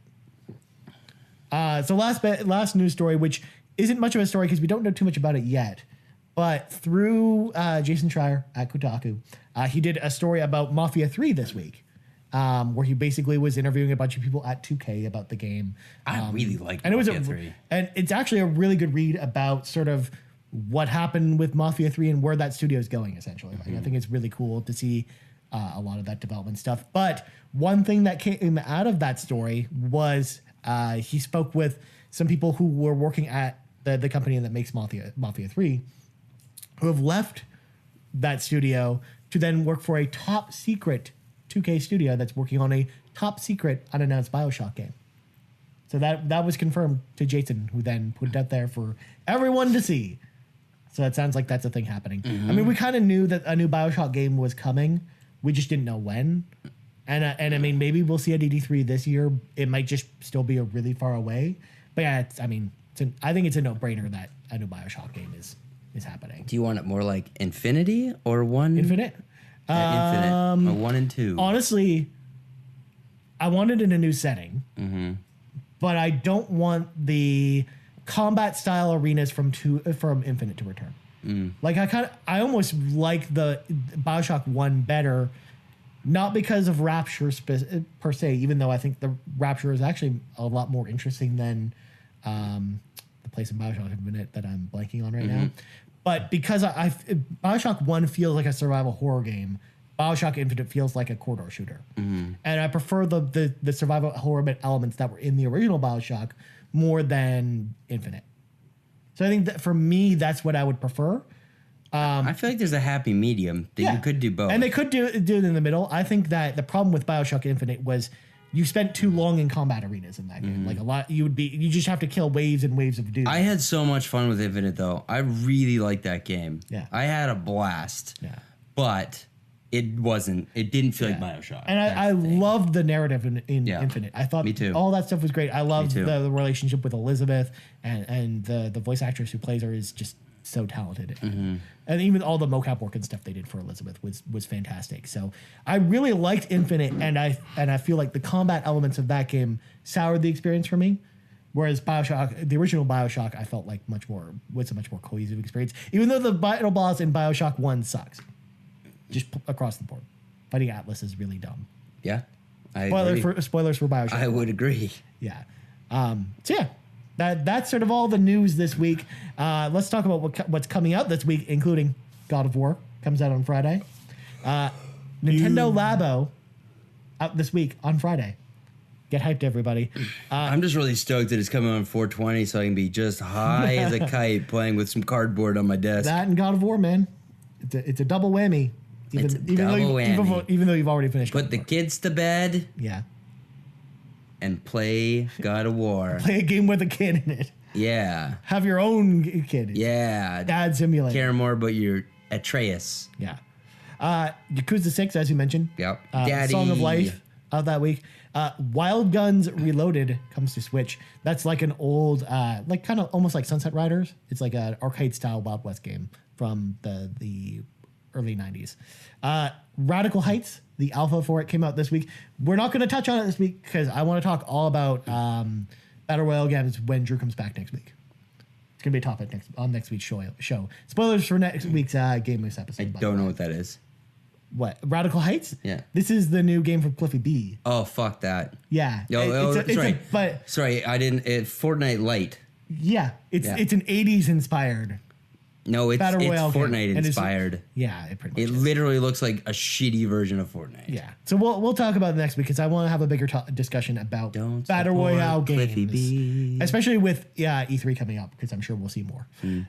So last news story, which isn't much of a story because we don't know too much about it yet. But through Jason Schreier at Kotaku, he did a story about Mafia 3 this week, where he basically was interviewing a bunch of people at 2K about the game. I really like Mafia 3. And it's actually a really good read about sort of what happened with Mafia 3 and where that studio is going, essentially. Mm-hmm. Like, I think it's really cool to see a lot of that development stuff. But one thing that came out of that story was he spoke with some people who were working at the company that makes Mafia 3, who have left that studio to then work for a top secret 2K studio that's working on a top secret unannounced BioShock game. So that was confirmed to Jason, who then put it out there for everyone to see. So it sounds like that's a thing happening. Mm-hmm. I mean, we kind of knew that a new BioShock game was coming. We just didn't know when. And I mean, maybe we'll see a DD3 this year. It might just still be a really far away. But yeah, I think it's a no-brainer that a new BioShock game is happening. Do you want it more like Infinity or one? Infinite? Infinite. Or 1 and 2. Honestly, I want it in a new setting. Mm-hmm. But I don't want the combat style arenas from Infinite to return. Like I almost like the BioShock 1 better, not because of Rapture per se, even though I think the Rapture is actually a lot more interesting than the place in BioShock Infinite that I'm blanking on right now. But because BioShock 1 feels like a survival horror game, BioShock Infinite feels like a corridor shooter. And I prefer the survival horror elements that were in the original BioShock more than Infinite. So I think that for me, that's what I would prefer. I feel like there's a happy medium that you could do both. And they could do it in the middle. I think that the problem with BioShock Infinite was you spent too long in combat arenas in that game. Like a lot, you just have to kill waves and waves of dudes. I had so much fun with Infinite though. I really liked that game. Yeah. I had a blast. Yeah. But it didn't feel like BioShock. And I loved the narrative in Infinite. I thought Me too. all that stuff was great. I loved the relationship with Elizabeth and the voice actress who plays her is just so talented. And even all the mocap work and stuff they did for Elizabeth was fantastic. So I really liked Infinite, and I feel like the combat elements of that game soured the experience for me. Whereas BioShock, the original BioShock, I felt like was a much more cohesive experience. Even though the battle boss in BioShock 1 sucks. Just across the board. Fighting Atlas is really dumb. Yeah. Spoilers for BioShock. I would agree. Yeah. So yeah, that's sort of all the news this week. Let's talk about what's coming out this week, including God of War comes out on Friday. Nintendo Labo out this week on Friday. Get hyped, everybody. I'm just really stoked that it's coming on 420 so I can be just high as a kite playing with some cardboard on my desk. That and God of War, man. It's a double whammy. Even though you've already finished. Put the kids to bed. Yeah. And play God of War. Play a game with a kid in it. Yeah. Have your own kid. Yeah. Dad Simulator. Care more about your Atreus. Yeah. Yakuza 6, as you mentioned. Yep. Daddy. Song of Life out that week. Wild Guns Reloaded comes to Switch. That's like an old, like kind of almost like Sunset Riders. It's like an arcade style Wild West game from the early 90s. Radical Heights, the alpha for it came out this week. We're not going to touch on it this week because I want to talk all about Battle Royale games when Drew comes back next week. It's going to be a topic on next week's show. Spoilers for next week's Game Moose episode. I don't know what that is. What? Radical Heights? Yeah. This is the new game from Cliffy B. Oh, fuck that. Yeah. Sorry, I didn't. Fortnite Lite. Yeah. It's an 80s inspired. No, it's Fortnite inspired. It pretty much is. Literally looks like a shitty version of Fortnite. Yeah. So we'll talk about it next week because I want to have a bigger discussion about Battle Royale games. Especially with E3 coming up because I'm sure we'll see more.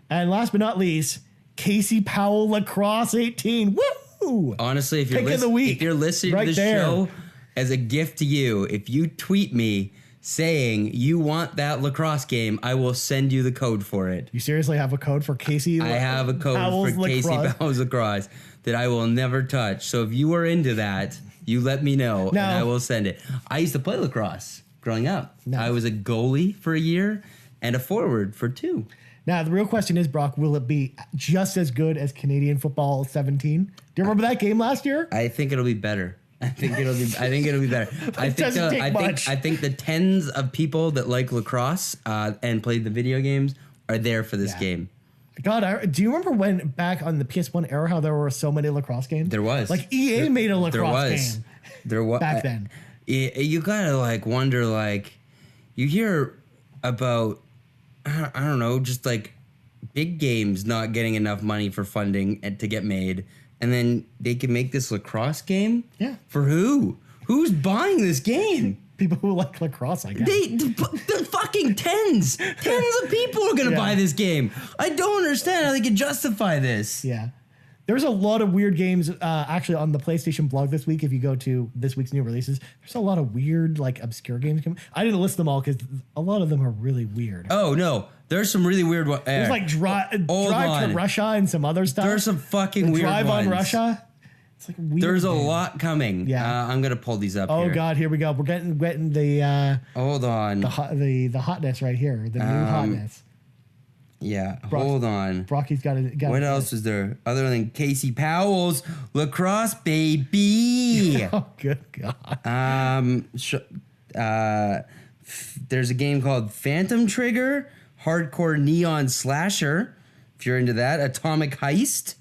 And last but not least, Casey Powell Lacrosse 18. Woo! Honestly, if you're listening to this show as a gift to you, if you tweet me saying you want that lacrosse game, I will send you the code for it. You seriously have a code for Casey? I have a code for Casey Powell's Lacrosse that I will never touch. So if you are into that, you let me know and I will send it. I used to play lacrosse growing up. Nice. I was a goalie for a year and a forward for 2. Now, the real question is, Brock, will it be just as good as Canadian Football 17? Do you remember that game last year? I think it'll be better. I think it'll be better. I think the tens of people that like lacrosse and played the video games are there for this game. God, do you remember when back on the PS1 era how there were so many lacrosse games? There was. Like EA made a lacrosse game. There was back then. You gotta like wonder, like you hear about I don't know, just like big games not getting enough money for funding and to get made. And then they can make this lacrosse game? Yeah. For who? Who's buying this game? People who like lacrosse, I guess. The fucking tens of people are going to buy this game. I don't understand how they can justify this. Yeah. There's a lot of weird games actually on the PlayStation blog this week. If you go to this week's new releases, there's a lot of weird, like obscure games coming. I didn't list them all because a lot of them are really weird. Oh, no. There's some really weird ones. There's like Drive to Russia and some other stuff. There's some fucking weird Drive ones. on Russia. It's like a weird There's a game. lot coming. Yeah. I'm gonna pull these up. Oh here. God, here we go. We're getting the Hold on. the hotness right here. The new hotness. Yeah. Hold on. Brocky's got it. What else is there other than Casey Powell's lacrosse baby? Oh good God. There's a game called Phantom Trigger, Hardcore Neon Slasher. If you're into that, Atomic Heist,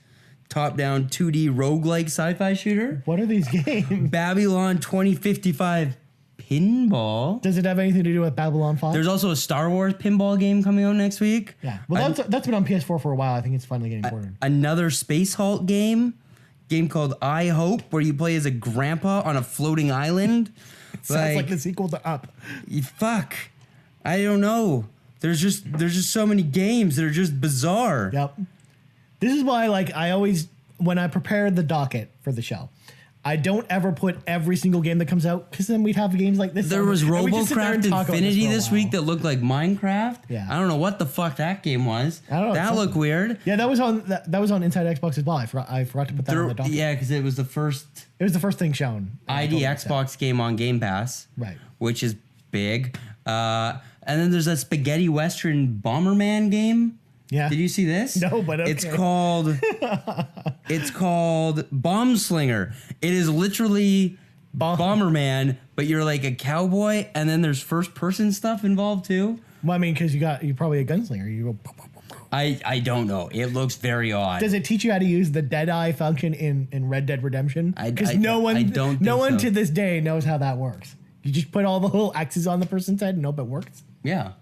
top-down 2D roguelike sci-fi shooter. What are these games? Babylon 2055 Pinball. Does it have anything to do with Babylon 5? There's also a Star Wars pinball game coming out next week. Yeah. Well, that's been on PS4 for a while. I think it's finally getting ported. Another Space Halt game called I Hope, where you play as a grandpa on a floating island. Sounds like the sequel to Up. Fuck. I don't know. There's just so many games that are just bizarre. Yep. This is why, like, I always, when I prepare the docket for the show, I don't ever put every single game that comes out, because then we'd have games like this. There was and we just sit there and RoboCraft talk about Infinity for a this while. week that looked like Minecraft. Yeah. I don't know what the fuck that game was. I don't know, That looked weird. Yeah, that was on Inside Xbox as well. I forgot to put that on the docket. Yeah, because it was the first It was the first thing shown. ID Xbox game on Game Pass. Right. Which is big. And then there's a spaghetti western Bomberman game. Yeah. Did you see this? No, but okay. It's called Bomb Slinger. It is literally Bomberman, but you're like a cowboy, and then there's first person stuff involved too. Well, I mean, because you're probably a gunslinger. You go. I don't know. It looks very odd. Does it teach you how to use the Deadeye function in Red Dead Redemption? Because no one to this day knows how that works. You just put all the little X's on the person's head and hope it works. Yeah.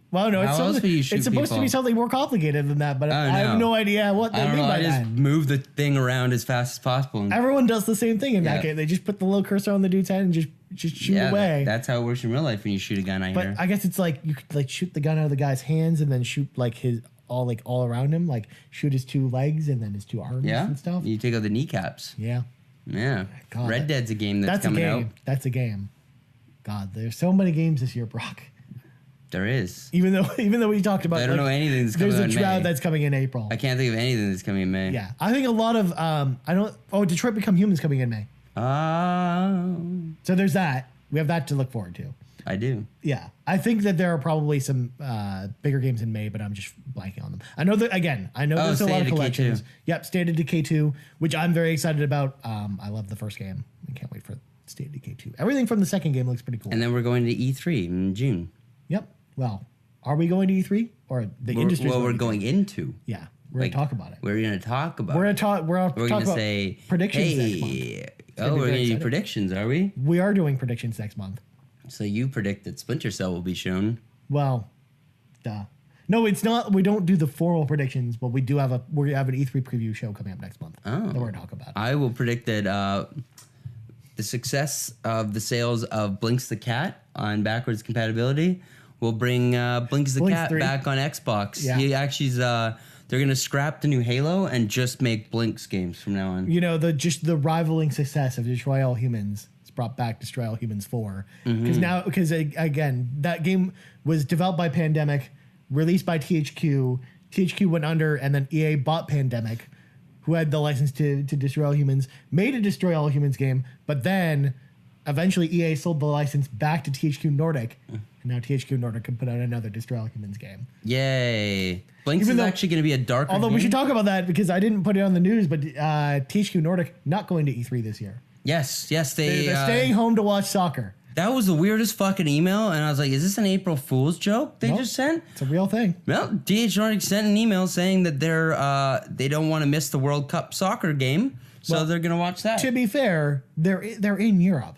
Well, no, How else would you shoot it's supposed to be something more complicated than that, but I have no idea what they mean by I that. just move the thing around as fast as possible. Everyone does the same thing in that game. They just put the little cursor on the dude's head and just shoot away. That's how it works in real life when you shoot a gun. But I guess it's like you could like shoot the gun out of the guy's hands and then shoot like his all around him, like shoot his two legs and then his two arms and stuff. You take out the kneecaps. Yeah. Yeah. God, Red Dead's a game that's coming out. That's a game. God, there's so many games this year, Brock. There is. Even though we talked about, I don't know anything that's coming out in There's a May. Shroud that's coming in April. I can't think of anything that's coming in May. Yeah, I think a lot of Detroit Become Human's coming in May. So there's that. We have that to look forward to. I do. Yeah, I think that there are probably some bigger games in May, but I'm just blanking on them. I know that there's a lot of collections. Yep, State of Decay 2, which I'm very excited about. I love the first game. I can't wait for State of Decay 2. Everything from the second game looks pretty cool. And then we're going to E3 in June. Yep. Well, are we going to E3 or the industry? Well, we're going into. Yeah, we're gonna talk about it. We're going to talk about. We're going to say predictions next month. We're going to do predictions, are we? We are doing predictions next month. So you predict that Splinter Cell will be shown? Well, duh. No, it's not. We don't do the formal predictions, but we have an E3 preview show coming up next month. Oh, that we're going to talk about. I will predict that the success of the sales of Blinks the Cat on backwards compatibility will bring Blinks the Cat 3 back on Xbox. Yeah. He actually they're gonna scrap the new Halo and just make Blinks games from now on. You know, the rivaling success of Destroy All Humans has brought back Destroy All Humans 4 because again that game was developed by Pandemic, released by THQ. THQ went under, and then EA bought Pandemic, who had the license to Destroy All Humans, made a Destroy All Humans game, but then eventually EA sold the license back to THQ Nordic, and now THQ Nordic can put out another Destroy All Humans game. Yay. Blinks is actually going to be a darker Although game. we should talk about that because I didn't put it on the news, but THQ Nordic not going to E3 this year. Yes, they're staying home to watch soccer. That was the weirdest fucking email, and I was like, is this an April Fool's joke they just sent? It's a real thing. Well, THQ Nordic sent an email saying that they don't want to miss the World Cup soccer game, so they're going to watch that. To be fair, they're in Europe,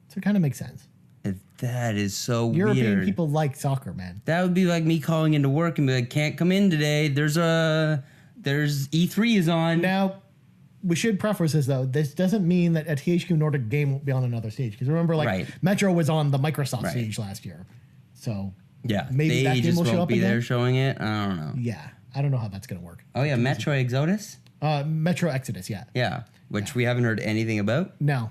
so it kind of makes sense. That is so European weird. people like soccer, man. That would be like me calling into work and be like, can't come in today. There's E3 is on. Now, we should preface this, though. This doesn't mean that a THQ Nordic game won't be on another stage. Because remember, Metro was on the Microsoft stage last year. So, maybe that game will show up be again. there showing it. I don't know. Yeah, I don't know how that's going to work. Oh, yeah, Metro Exodus? Metro Exodus, yeah. Yeah, which we haven't heard anything about. No,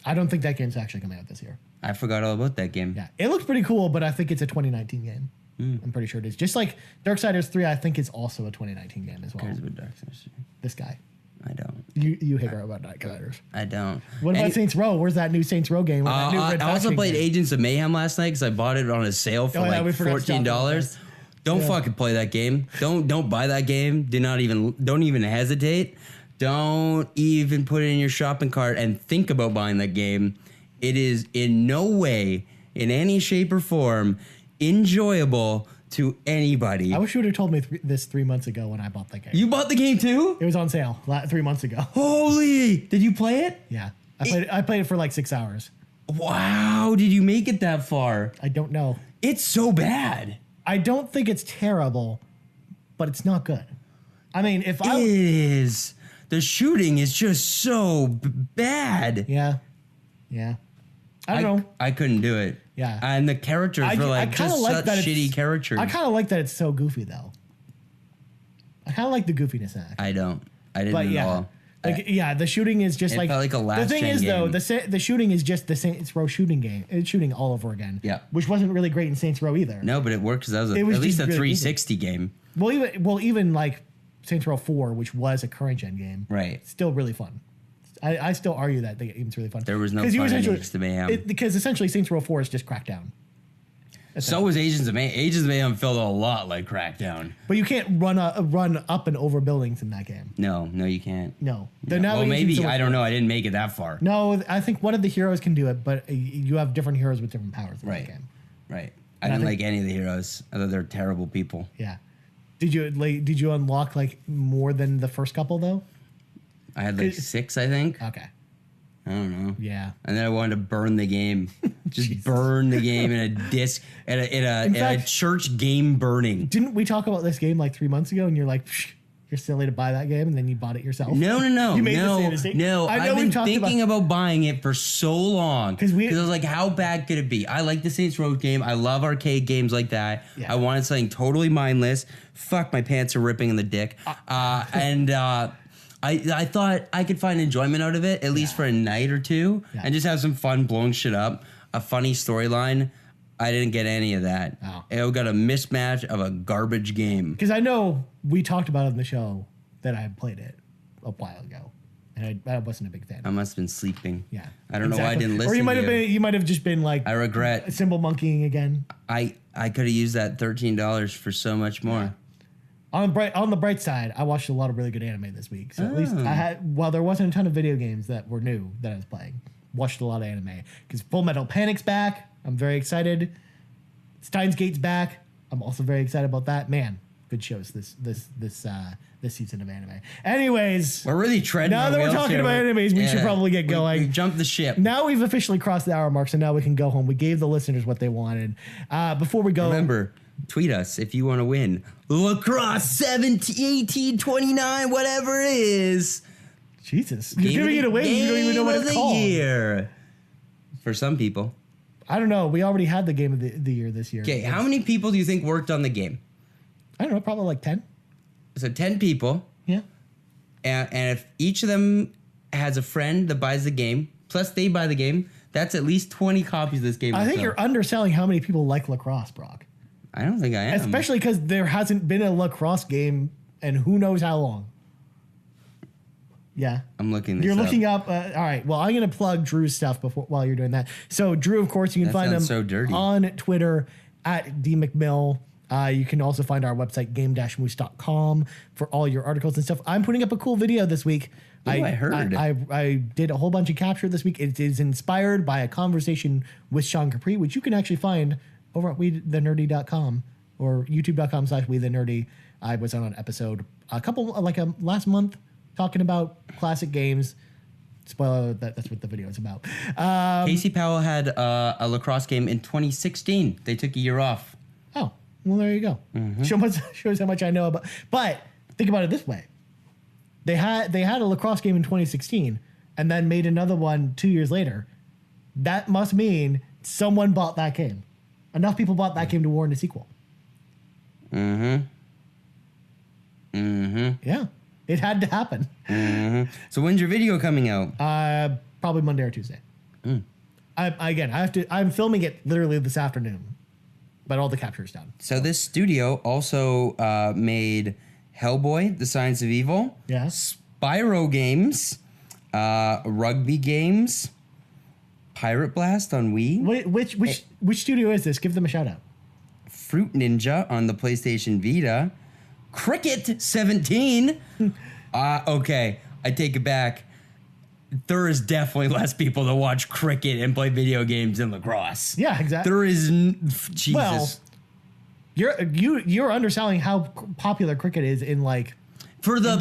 I don't think that game's actually coming out this year. I forgot all about that game. Yeah, it looks pretty cool, but I think it's a 2019 game. I'm pretty sure it is. Just like Darksiders 3, I think is also a 2019 game as well. Who cares about Darksiders 3? This guy. I don't. You hate Robot Knight Colliders. I don't. What about Saints Row? Where's that new Saints Row game? I also played Agents of Mayhem last night because I bought it on a sale for like $14. Don't fucking play that game. Don't buy that game. Don't even hesitate. Don't even put it in your shopping cart and think about buying that game. It is in no way, in any shape or form, enjoyable to anybody. I wish you would have told me this 3 months ago when I bought that game. You bought the game too? It was on sale 3 months ago. Holy! Did you play it? Yeah. I played it for like 6 hours. Wow, did you make it that far? I don't know. It's so bad. I don't think it's terrible, but it's not good. I mean, if I... It is. The shooting is just so bad. Yeah. I don't know. I couldn't do it. Yeah. And the characters were like just such shitty characters. I kind of like that it's so goofy, though. I kind of like the goofiness in it. I didn't at all. The shooting is just It felt like a last the thing is, game. though, the shooting is just the Saints Row shooting game. It's shooting all over again. Yeah. Which wasn't really great in Saints Row either. No, but it worked because that was It was at least a just really 360 game. Well, even like Saints Row 4, which was a current gen game. Right. Still really fun. I still argue that the game's really fun. There was no fun in Agents of Mayhem. Because essentially Saints Row 4 is just Crackdown. So was Agents of Mayhem. Agents of Mayhem felt a lot like Crackdown. But you can't run up and over buildings in that game. No, you can't. No. Well, maybe. I don't know. I didn't make it that far. No, I think one of the heroes can do it, but you have different heroes with different powers in that game. Right. I didn't like any of the heroes. I thought they were terrible people. Yeah. Did you unlock like more than the first couple though? I had like 6, I think. Okay. I don't know. Yeah. And then I wanted to burn the game. Just burn the game in a disc at a church game burning. Didn't we talk about this game like 3 months ago? And you're like, you're silly to buy that game, and then you bought it yourself. No. You made the same mistake. No, I've been thinking about buying it for so long because I was like, how bad could it be? I like the Saints Row game. I love arcade games like that. Yeah. I wanted something totally mindless. Fuck, my pants are ripping in the dick. I thought I could find enjoyment out of it, at least for a night or two, and just have some fun blowing shit up. A funny storyline. I didn't get any of that. Oh. It got a mismatch of a garbage game. Because I know we talked about it on the show that I had played it a while ago, and I wasn't a big fan. I must have been sleeping. Yeah, I don't know why I didn't listen. Or you might have just been like, I regret symbol monkeying again. I could have used that $13 for so much more. Yeah. On the bright side, I watched a lot of really good anime this week. So at least I had, while there wasn't a ton of video games that were new that I was playing, watched a lot of anime. Because Full Metal Panic's back. I'm very excited. Steins Gate's back. I'm also very excited about that. Man, good shows this season of anime. Anyways, we're really treading. Now that we're talking about animes, we should probably get going. We jumped the ship. Now we've officially crossed the hour mark, so now we can go home. We gave the listeners what they wanted. Before we go, remember, tweet us if you want to win lacrosse 17, 18, 29, whatever it is. Jesus, you're giving it away. You don't even know what it's called. Year. For some people, I don't know. We already had the game of the year this year. Okay, how many people do you think worked on the game? I don't know, probably like 10. So 10 people. Yeah. And if each of them has a friend that buys the game, plus they buy the game, that's at least 20 copies of this game. I think you're underselling how many people like lacrosse, Brock. I don't think I am. Especially because there hasn't been a lacrosse game in who knows how long. Yeah. I'm looking this You're looking up. All right. Well, I'm going to plug Drew's stuff while you're doing that. So Drew, of course, you can find him on Twitter at DMcMill. You can also find our website, game-moose.com, for all your articles and stuff. I'm putting up a cool video this week. I heard. I did a whole bunch of capture this week. It is inspired by a conversation with Sean Capri, which you can actually find over at WeTheNerdy.com or YouTube.com/WeTheNerdy. I was on an episode last month talking about classic games. Spoiler, that's what the video is about. Casey Powell had a lacrosse game in 2016. They took a year off. Oh, well, there you go. Mm-hmm. Shows how much I know about. But think about it this way: they had a lacrosse game in 2016, and then made another one 2 years later. That must mean someone bought that game. Enough people bought that game to warrant a sequel. Yeah, it had to happen. So when's your video coming out? Probably Monday or Tuesday. I'm filming it literally this afternoon. But all the capture is done. So this studio also made Hellboy, The Science of Evil. Yes. Biro Games, Rugby Games, Pirate Blast on Wii. Which studio is this? Give them a shout out. Fruit Ninja on the PlayStation Vita. Cricket 17. Okay, I take it back. There is definitely less people that watch cricket and play video games than lacrosse. Yeah, exactly. There is Jesus. Well, you're underselling how popular cricket is in like for the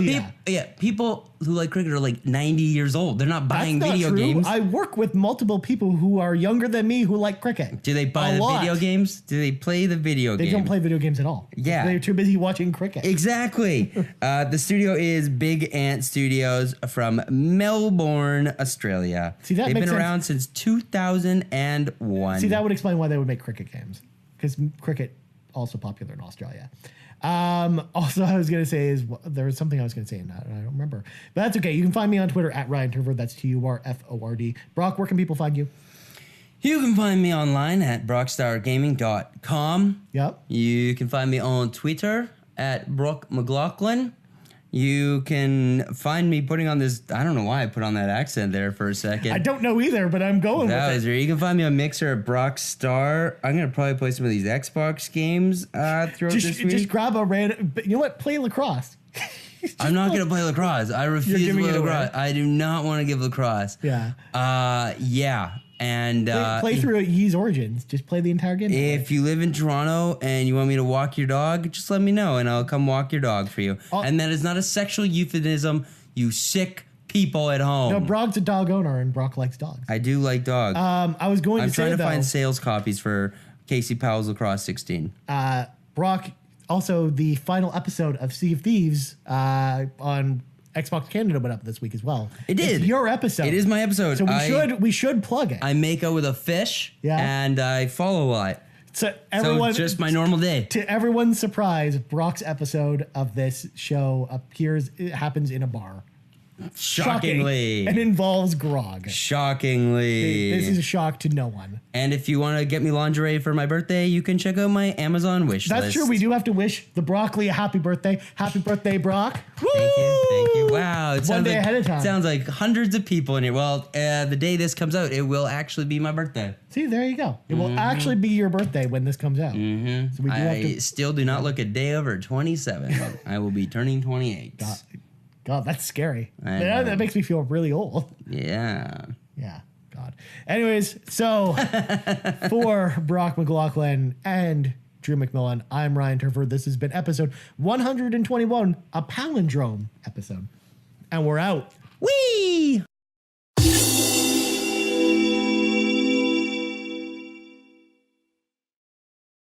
India. People who like cricket are like 90 years old. They're not buying That's not video true. games. I work with multiple people who are younger than me who like cricket. Do they buy the video games? Do they play the video game? They don't play video games at all. Yeah. They're too busy watching cricket. Exactly. The studio is Big Ant Studios from Melbourne, Australia. See, that They've makes been sense. around since 2001. See, that would explain why they would make cricket games. Because cricket also popular in Australia. Also, I was going to say there was something I was going to say and I don't remember. But that's okay. You can find me on Twitter at Ryan Turford. That's TURFORD. Brock, where can people find you? You can find me online at brockstargaming.com. Yep. You can find me on Twitter at Brock McLaughlin. You can find me putting on this. I don't know why I put on that accent there for a second. I don't know either, but I'm going That with was it. weird. You can find me on Mixer at Brockstar. I'm going to probably play some of these Xbox games throughout this week. Just grab a random. You know what? Play lacrosse. I'm not going to play lacrosse. I refuse to giving play it away. lacrosse. I do not want to give lacrosse. Yeah. Yeah. And Play through Yee's Origins. Just play the entire game. if you live in Toronto and you want me to walk your dog, just let me know and I'll come walk your dog for you. And that is not a sexual euphemism, you sick people at home. No, Brock's a dog owner and Brock likes dogs. I do like dogs. I was going I'm to say, trying to though, find sales copies for Casey Powell's Lacrosse 16. Brock, also the final episode of Sea of Thieves on Xbox Canada went up this week as well. It did. It's your episode. It is my episode. So we should plug it. I make out with a fish and I follow a lot. So everyone, So just my normal day. To everyone's surprise, Brock's episode of this show happens in a bar. Shockingly. Shocking. And involves grog. Shockingly. This is a shock to no one. And if you want to get me lingerie for my birthday, you can check out my Amazon wish list. That's true. We do have to wish the broccoli a happy birthday. Happy birthday, Brock. Thank you. Thank you. Wow. It One day ahead of time. Sounds like hundreds of people in here. Well, the day this comes out, it will actually be my birthday. See, there you go. It will actually be your birthday when this comes out. Mm-hmm. So we do have to. Still do not look a day over 27. I will be turning 28. God, that's scary. I know. That makes me feel really old. Yeah. Yeah, God. Anyways, so for Brock McLaughlin and Drew McMillan, I'm Ryan Turford. This has been episode 121, a palindrome episode. And we're out. Whee!